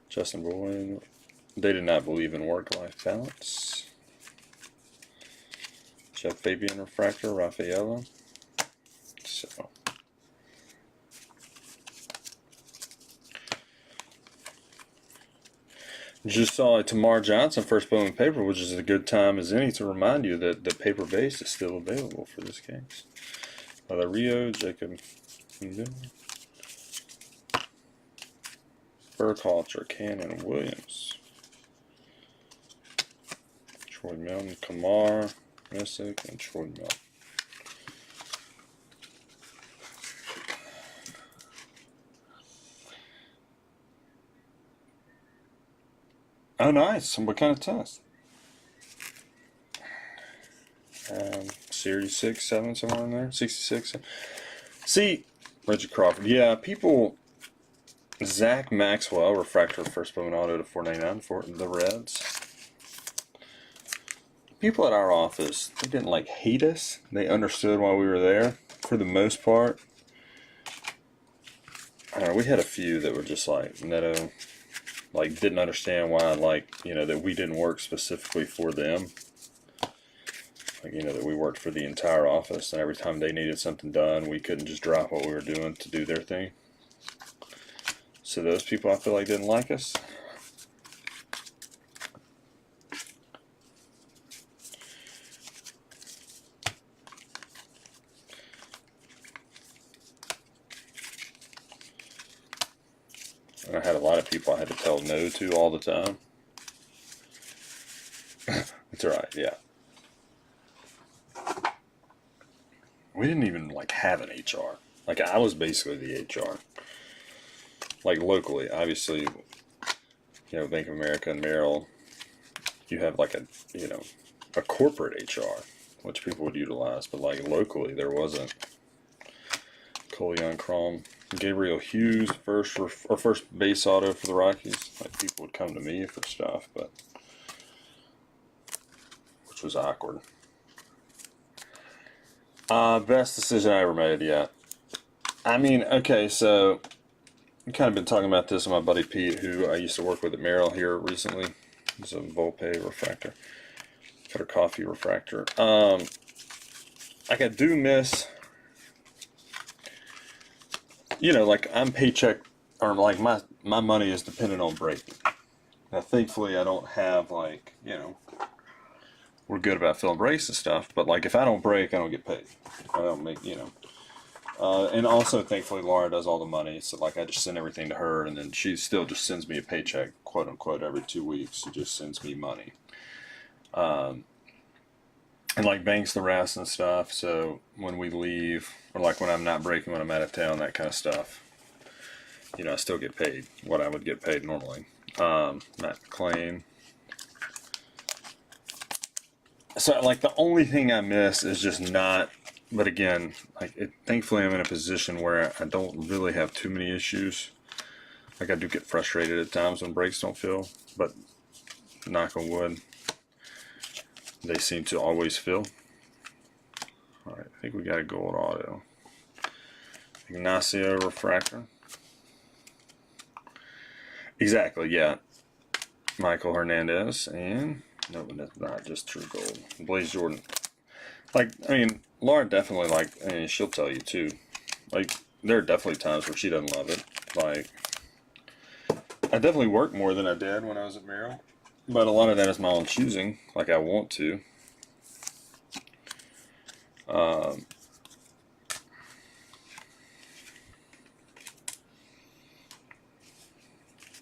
[SPEAKER 1] Justin Bowman. They did not believe in work-life balance. Jeff Fabian refractor, Rafaela. So. Just saw a Tamar Johnson first Bowman paper, which is a good time as any to remind you that the paper base is still available for this case. Rio, Jacob Burkhalter, Cannon, Williams, Troy Milton, Kamar, Messick, and Troy Milton. Oh, nice. What kind of test? Series 6, 7, somewhere in there. 66. See, Reggie Crawford. Yeah, people. Zach Maxwell, refractor first Bowman auto to 499 for the Reds. People at our office, they didn't like hate us. They understood why we were there for the most part. I don't know, we had a few that were just like Neto. Like, didn't understand why, like, you know, that we didn't work specifically for them. Like, you know, that we worked for the entire office, and every time they needed something done, we couldn't just drop what we were doing to do their thing. So those people, I feel like, didn't like us. And I had a lot of people I had to tell no to all the time. It's alright, yeah. We didn't even, like, have an HR. Like, I was basically the HR. Like, locally, obviously, you know, Bank of America and Merrill, you have, like, a corporate HR, which people would utilize. But, like, locally, there wasn't. Colion Crom. Gabriel Hughes, first base auto for the Rockies. Like, people would come to me for stuff, but which was awkward. Best decision I ever made, yeah. I mean, okay, so I've kind of been talking about this with my buddy Pete, who I used to work with at Merrill here recently. He's a Volpe refractor, Cutter Coffee refractor. Like, I do miss, you know, like, I'm paycheck, or like my money is dependent on breaking. Now, thankfully, I don't have, like, you know, we're good about filling breaks and stuff, but, like, if I don't break, I don't get paid. I don't make, you know. And also, thankfully, Laura does all the money, so, like, I just send everything to her, and then she still just sends me a paycheck, quote unquote, every 2 weeks. She just sends me money. And, like, banks the rest and stuff, so when we leave, or, like, when I'm not breaking, when I'm out of town, that kind of stuff, you know, I still get paid what I would get paid normally. Matt McClain. So, like, the only thing I miss is just not, but again, like, thankfully I'm in a position where I don't really have too many issues. Like, I do get frustrated at times when breaks don't fill, but knock on wood, they seem to always fill. Alright, I think we got a gold auto. Ignacio refractor. Exactly, yeah. Michael Hernandez, and no, that's not just true gold. Blaze Jordan. Like, I mean, Laura definitely, like, I mean, she'll tell you too. Like, there are definitely times where she doesn't love it. Like, I definitely work more than I did when I was at Merrill, but a lot of that is my own choosing. Like, I want to.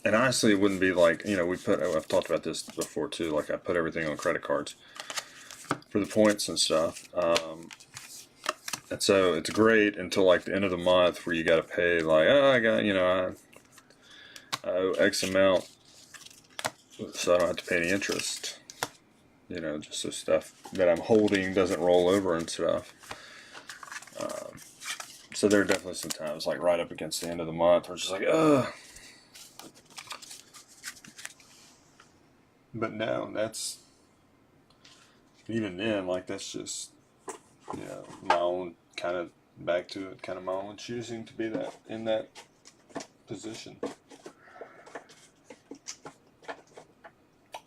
[SPEAKER 1] And honestly, it wouldn't be like, you know, I've talked about this before too, like, I put everything on credit cards for the points and stuff. And so it's great until, like, the end of the month where you got to pay, like, oh, I got, you know, I owe X amount, so I don't have to pay any interest. You know, just so stuff that I'm holding doesn't roll over and stuff. So there are definitely some times, like, right up against the end of the month where it's just like, ugh. But no, that's, even then, like, that's just, you know, my own kind of, back to it, kind of my own choosing to be that, in that position.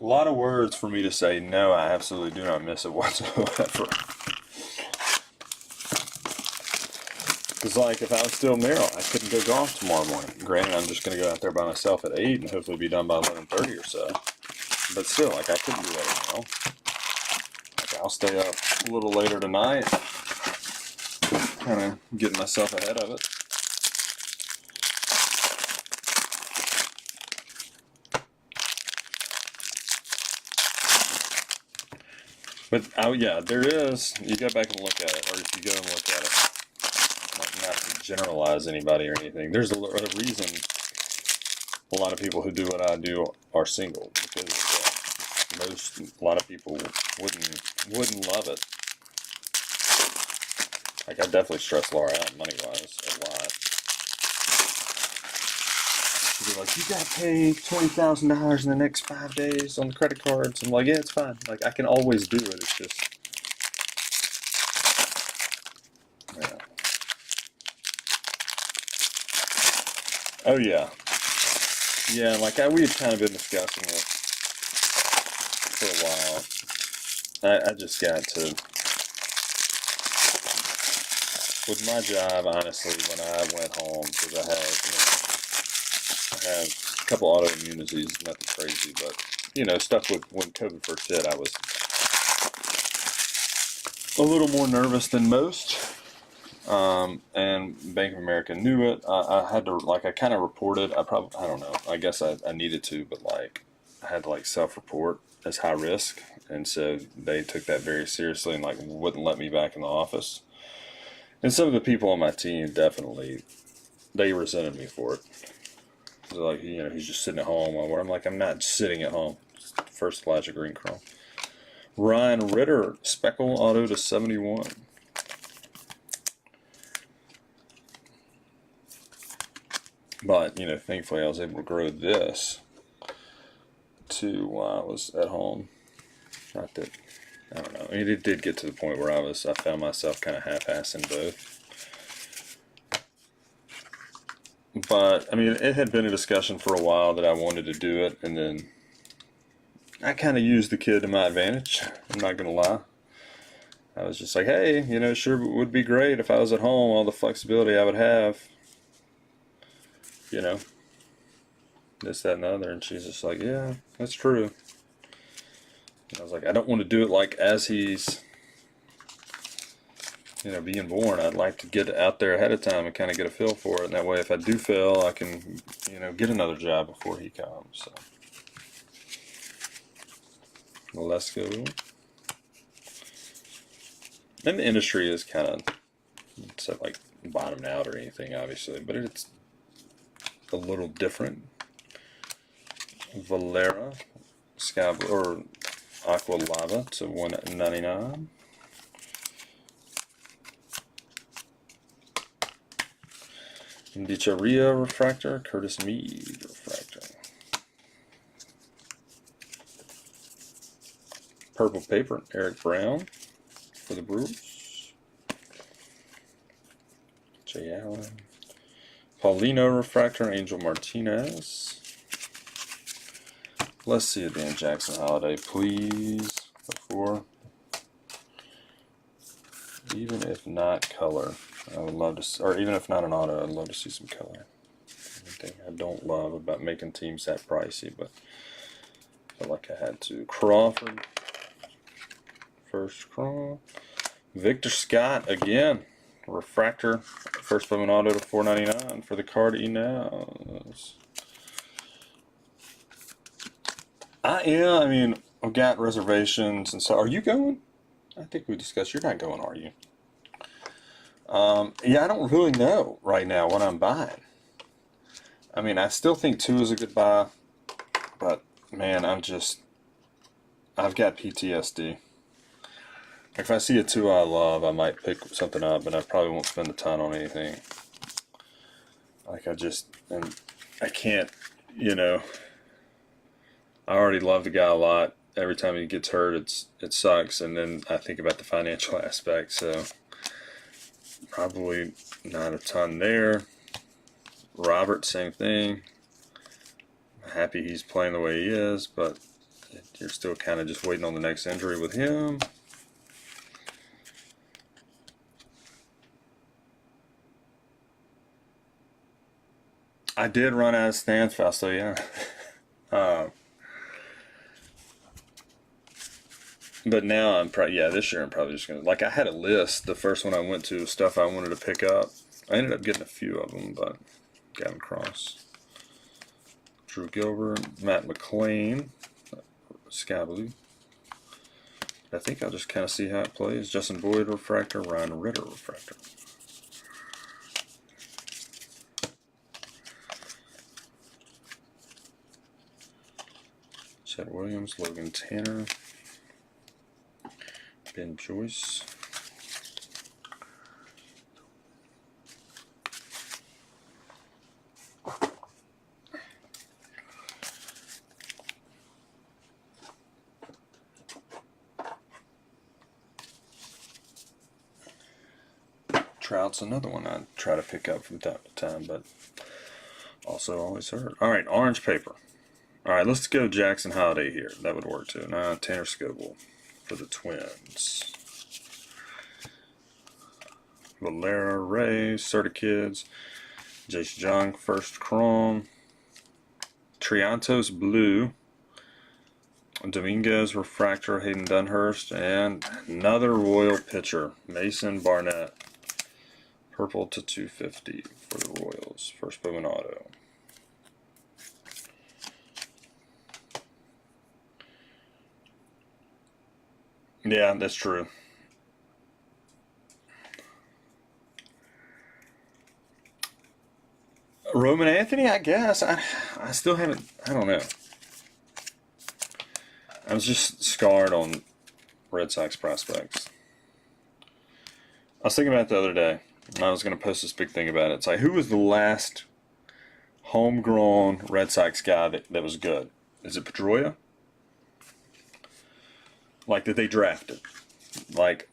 [SPEAKER 1] A lot of words for me to say, no, I absolutely do not miss it whatsoever. Because, like, if I was still Merrill, I couldn't go golf tomorrow morning. Granted, I'm just going to go out there by myself at 8 and hopefully be done by 11:30 or so. But still, like, I couldn't do that at Merrill. Like, I'll stay up a little later tonight, kind of getting myself ahead of it. But, oh yeah, there is, you go back and look at it, or if you go and look at it, like, not to generalize anybody or anything, there's a reason a lot of people who do what I do are single, because a lot of people wouldn't love it. Like, I definitely stress Laura out money-wise a lot. She'd be like, you gotta pay $20,000 in the next 5 days on the credit cards. I'm like, yeah, it's fine. Like, I can always do it. It's just, yeah. Oh yeah, yeah. Like, we had kind of been discussing it for a while. I just got to, with my job, honestly, when I went home, because I have a couple autoimmunities, nothing crazy, but, you know, stuff with, when COVID first hit, I was a little more nervous than most. And Bank of America knew it. I had to, like, I kind of reported, I don't know, I guess I needed to, but, like, I had to, like, self-report as high risk, and so they took that very seriously and, like, wouldn't let me back in the office. And some of the people on my team definitely, they resented me for it. They're like, you know, he's just sitting at home. Where I'm like, I'm not sitting at home. It's the first flash of green chrome. Ryan Ritter, Speckle Auto to 71. But, you know, thankfully I was able to grow this to while I was at home. Not that, I don't know. I mean, it did get to the point where I found myself kind of half-assing both. But, I mean, it had been a discussion for a while that I wanted to do it, and then I kind of used the kid to my advantage. I'm not going to lie. I was just like, hey, you know, sure would be great if I was at home, all the flexibility I would have. You know, this, that, and the other. And she's just like, yeah, that's true. And I was like, I don't want to do it like as he's, you know, being born. I'd like to get out there ahead of time and kind of get a feel for it. And that way, if I do fail, I can, you know, get another job before he comes. So, well, let's go. And the industry is kind of, it's not like bottoming out or anything, obviously, but it's a little different. Valera, Sky or Aqua Lava to 199. Dicharia Refractor, Curtis Mead Refractor. Purple Paper, Eric Brown for the Brewers. Jay Allen. Paulino Refractor, Angel Martinez. Let's see a Dan Jackson Holiday, please. Before, even if not color, I would love to, or even if not an auto, I'd love to see some color. One thing I don't love about making teams that pricey, but I felt like I had to. Crawford, first crawl. Victor Scott again, refractor, first Bowman auto to 499 for the Cardinals. I mean, I've got reservations, and so are you going? I think we discussed you're not going, are you? Yeah, I don't really know right now what I'm buying. I mean, I still think 2 is a good buy, but man, I've got PTSD. If I see a 2 I love, I might pick something up, but I probably won't spend a ton on anything. Like, and I can't, you know, I already love the guy a lot. Every time he gets hurt, it sucks, and then I think about the financial aspect. So probably not a ton there. Robert, same thing. Happy he's playing the way he is, but you're still kind of just waiting on the next injury with him. I did run out of stands fast, so yeah. But now I'm probably, yeah, this year I'm probably just gonna, like, I had a list. The first one I went to was stuff I wanted to pick up. I ended up getting a few of them, but Gavin Cross, Drew Gilbert, Matt McLean, Scabbley. I think I'll just kind of see how it plays. Justin Boyd refractor, Ryan Ritter refractor. Chad Williams, Logan Tanner, Ben Joyce. Trout's another one I try to pick up from time to time, but also always hurt. All right, orange paper. All right, let's go Jackson Holiday here. That would work too. Now Tanner Scoble for the Twins. Valera, Ray, Serta Kids, Jason Jung, first chrome. Triantos blue. Dominguez refractor, Hayden Dunhurst, and another Royal pitcher, Mason Barnett. Purple to 250 for the Royals. First Bowman auto. Yeah, that's true. Roman Anthony, I guess. I still haven't, I don't know. I was just scarred on Red Sox prospects. I was thinking about it the other day. I was going to post this big thing about it. It's like, who was the last homegrown Red Sox guy that was good? Is it Pedroia? Like, that they drafted? Like,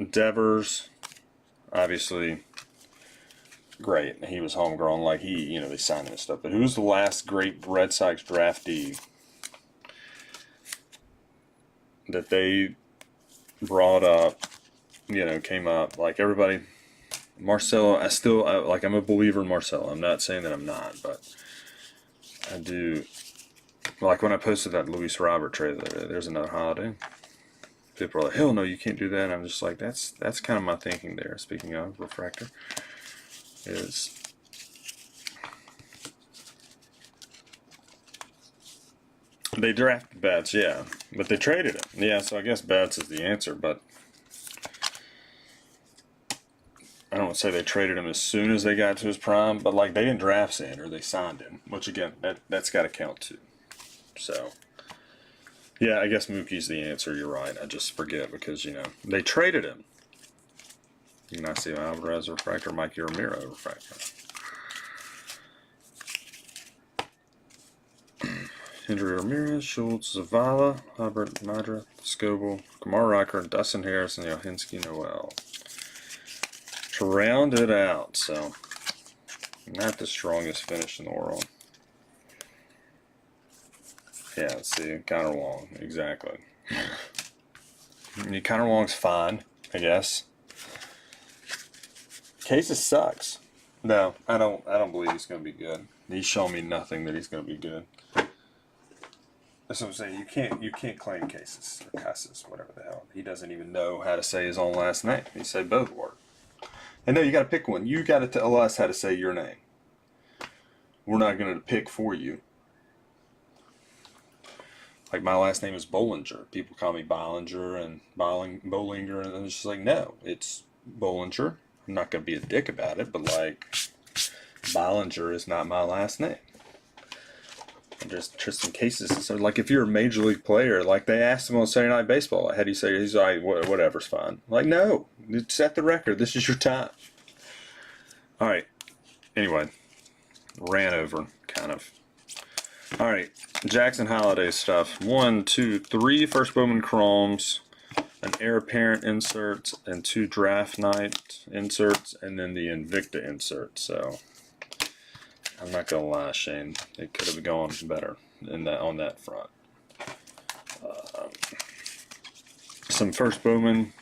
[SPEAKER 1] Devers, obviously, great. He was homegrown. Like, they signed him and stuff. But who's the last great Red Sox draftee that they brought up, came up? Like, everybody, Marcelo, I'm a believer in Marcelo. I'm not saying that I'm not, but I do. Like, when I posted that Luis Robert trade, there's another Holiday. People are like, hell no, you can't do that. And I'm just like, that's kind of my thinking there. Speaking of refractor, is they drafted Betts, yeah, but they traded him. Yeah, so I guess Betts is the answer, but I don't want to say they traded him as soon as they got to his prime, but like they didn't draft Sander, they signed him, which again, that's got to count too. So, yeah, I guess Mookie's the answer. You're right. I just forget because, they traded him. Ignacio Alvarez refractor, Mikey Ramiro refractor. Henry Ramirez, Schultz, Zavala, Hubbard, Madra, Scoble, Kamar Rocker, Dustin Harris, and Yohinski Noel. To round it out, so not the strongest finish in the world. Yeah, let's see, Connor Wong, exactly. Connor Wong's fine, I guess. Cases sucks. No, I don't believe he's going to be good. He's shown me nothing that he's going to be good. That's what I'm saying. You can't claim Cases or Casas, whatever the hell. He doesn't even know how to say his own last name. He said both work. And no, you got to pick one. You got to tell us how to say your name. We're not going to pick for you. Like, my last name is Bollinger. People call me Bollinger and Bollinger, and it's just like, no, it's Bollinger. I'm not going to be a dick about it, but like, Bollinger is not my last name. And just in cases, so like if you're a major league player, like they asked him on Saturday Night Baseball, like, how do you say? He's like, whatever's fine. Like, no, set the record. This is your time. All right. Anyway, ran over kind of. All right, Jackson Holiday stuff. 1, 2, 3 first Bowman Chromes, an Heir Apparent insert, and 2 Draft Night inserts, and then the Invicta insert. So I'm not gonna lie, Shane, it could have gone better in that on that front. Some first Bowman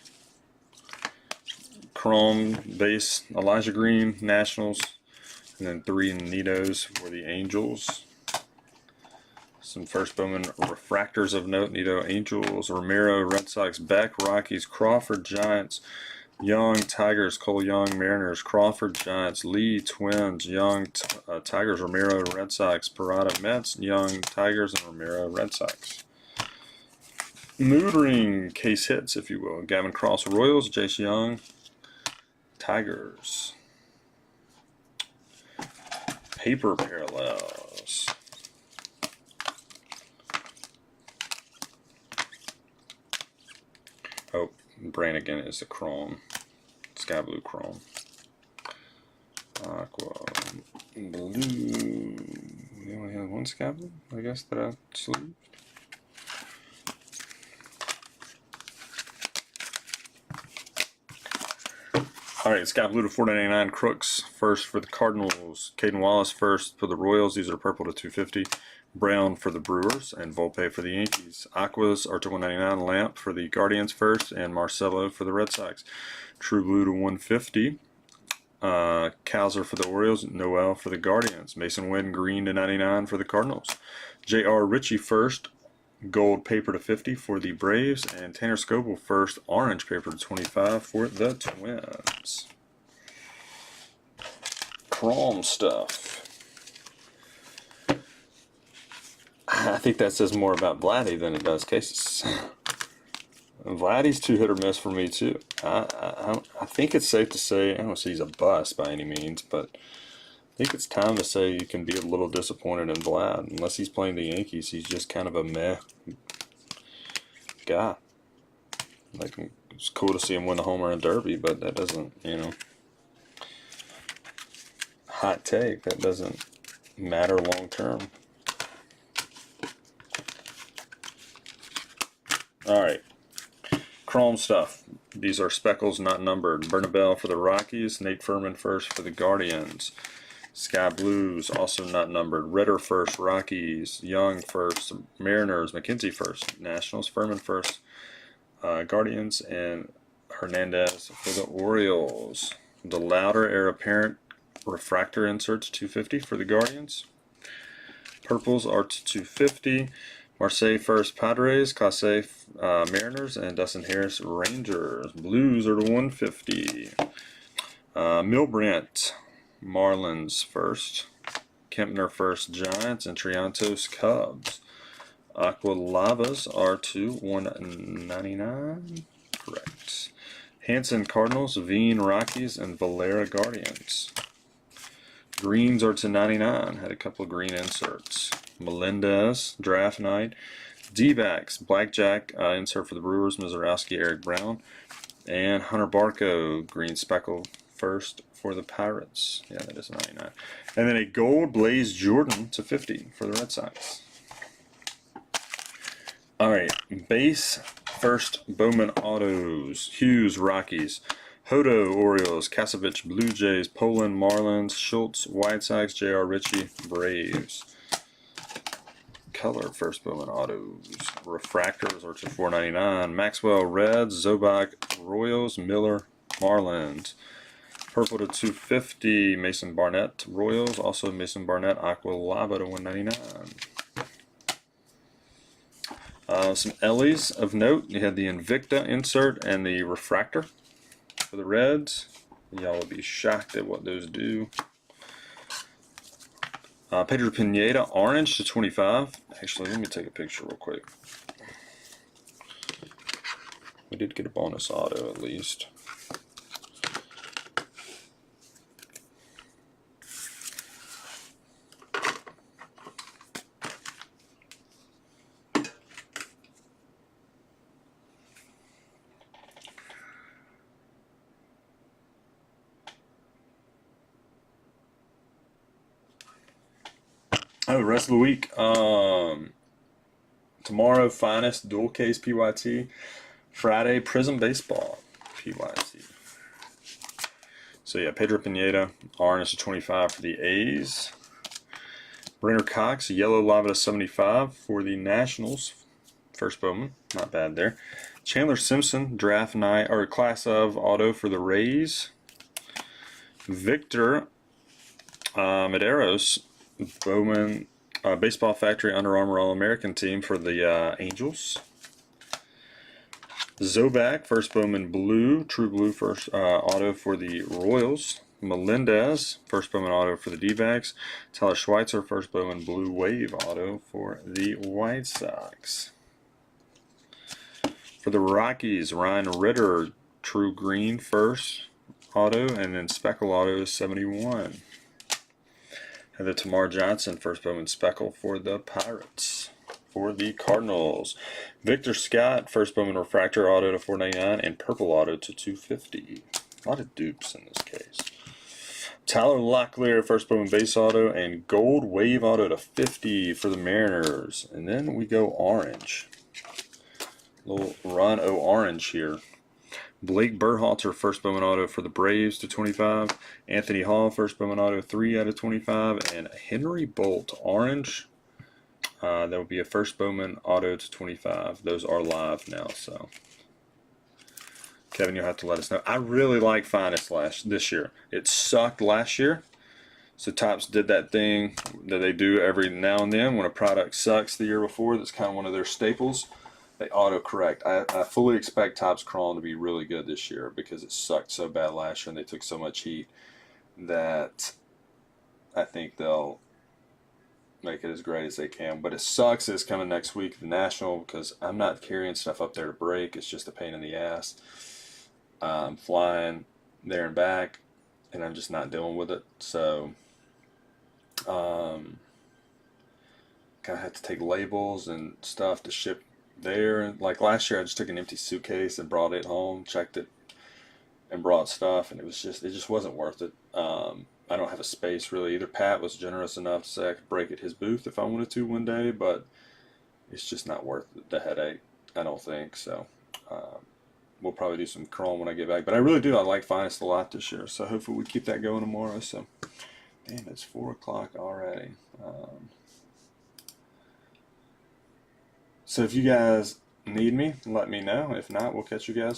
[SPEAKER 1] Chrome base, Elijah Green Nationals, and then 3 Nitos for the Angels. Some first Bowman refractors of note: Nito Angels, Romero Red Sox, Beck Rockies, Crawford Giants, Young Tigers, Cole Young Mariners, Crawford Giants, Lee Twins, Young Tigers, Romero Red Sox, Parada Mets, Young Tigers, and Romero Red Sox. Mood ring case hits, if you will: Gavin Cross Royals, Jace Young Tigers. Paper parallels. Oh, Brannigan is the chrome. Sky blue chrome. Aqua blue. We only have 1 sky blue, I guess, that I sleeved. All right, sky blue to 499 Crooks first for the Cardinals. Caden Wallace first for the Royals. These are purple to 250. Brown for the Brewers, and Volpe for the Yankees. Aquas are to 199. Lamp for the Guardians first, and Marcelo for the Red Sox. True blue to 150. Kowser for the Orioles. Noel for the Guardians. Mason Wynn green to 99 for the Cardinals. J.R. Ritchie first, gold paper to 50 for the Braves, and Tanner Scoble first, orange paper to 25 for the Twins. Chrome stuff. I think that says more about Vladdy than it does cases. Vladdy's 2 hit or miss for me too. I think it's safe to say, I don't say he's a bust by any means, but I think it's time to say you can be a little disappointed in Vlad. Unless he's playing the Yankees, he's just kind of a meh guy. Like, it's cool to see him win the home run derby, but that doesn't, you know, hot take, that doesn't matter long term. All right, chrome stuff. These are speckles, not numbered. Bernabel for the Rockies, Nate Furman first for the Guardians. Sky Blues, also not numbered. Ritter first, Rockies. Young first, Mariners. McKenzie first, Nationals. Furman first, Guardians. And Hernandez for the Orioles. The Louder Heir Apparent refractor inserts, 250 for the Guardians. Purples are to 250. Marseille first, Padres. Casse, Mariners. And Dustin Harris, Rangers. Blues are to 150. Milbrandt, Marlins first. Kempner first, Giants. And Triantos, Cubs. Aqua Lavas are to 199. Correct. Hanson, Cardinals. Veen, Rockies. And Valera, Guardians. Greens are to 99. Had a couple of green inserts. Melendez, Draft Night. D-backs, Blackjack, insert for the Brewers. Mizorowski, Eric Brown. And Hunter Barco, green speckle first for the Pirates. Yeah, that is 99. And then a gold Blaze Jordan to 50 for the Red Sox. All right, base first Bowman autos. Hughes, Rockies. Hodo, Orioles. Kasevich, Blue Jays. Poland, Marlins. Schultz, White Sox. J.R. Ritchie, Braves. Color first Bowman autos. Refractors are to 499. Maxwell, Reds. Zobach, Royals. Miller, Marlins. Purple to 250. Mason Barnett, Royals. Also Mason Barnett, Aqua Lava to 199. Some Ellie's of note. You had the Invicta insert and the refractor for the Reds. Y'all will be shocked at what those do. Pedro Pineda, orange to 25. Actually, let me take a picture real quick. We did get a bonus auto at least. Oh, rest of the week. Tomorrow, Finest Dual Case PYT. Friday, Prism Baseball PYT. So yeah, Pedro Pineda, orange to 25 for the A's. Brenner Cox, yellow lava to 75 for the Nationals. First Bowman, not bad there. Chandler Simpson, draft night or class of auto for the Rays. Victor Medeiros, Bowman, Baseball Factory Under Armour All-American team for the Angels. Zobak, first Bowman blue, true blue first auto for the Royals. Melendez, first Bowman auto for the D-backs. Tyler Schweitzer, first Bowman blue wave auto for the White Sox. For the Rockies, Ryan Ritter, true green first auto, and then speckle auto 71. And the Tamar Johnson, first Bowman speckle for the Pirates. For the Cardinals, Victor Scott, first Bowman refractor auto to 499 and purple auto to 250. A lot of dupes in this case. Tyler Locklear, first Bowman base auto and gold wave auto to 50 for the Mariners. And then we go orange. Little run o orange here. Blake Berhalter, first Bowman auto for the Braves to 25. Anthony Hall, first Bowman auto 3 out of 25. And Henry Bolt, orange. That would be a first Bowman auto to 25. Those are live now, so Kevin, you'll have to let us know. I really like Finest this year. It sucked last year, so Topps did that thing that they do every now and then when a product sucks the year before. That's kind of one of their staples. They auto-correct. I fully expect Topps Crawl to be really good this year because it sucked so bad last year and they took so much heat that I think they'll make it as great as they can. But it sucks it's coming next week, the National, because I'm not carrying stuff up there to break. It's just a pain in the ass. I'm flying there and back, and I'm just not dealing with it. So, kind of have to take labels and stuff to ship there. Like last year, I just took an empty suitcase and brought it home, checked it, and brought stuff, and it just wasn't worth it. I don't have a space really either. Pat was generous enough to say I could break at his booth if I wanted to one day, but it's just not worth the headache, I don't think. So we'll probably do some chrome when I get back. But I really do. I like Finest a lot this year, so hopefully we keep that going tomorrow. So, damn, it's 4 o'clock already. So if you guys need me, let me know. If not, we'll catch you guys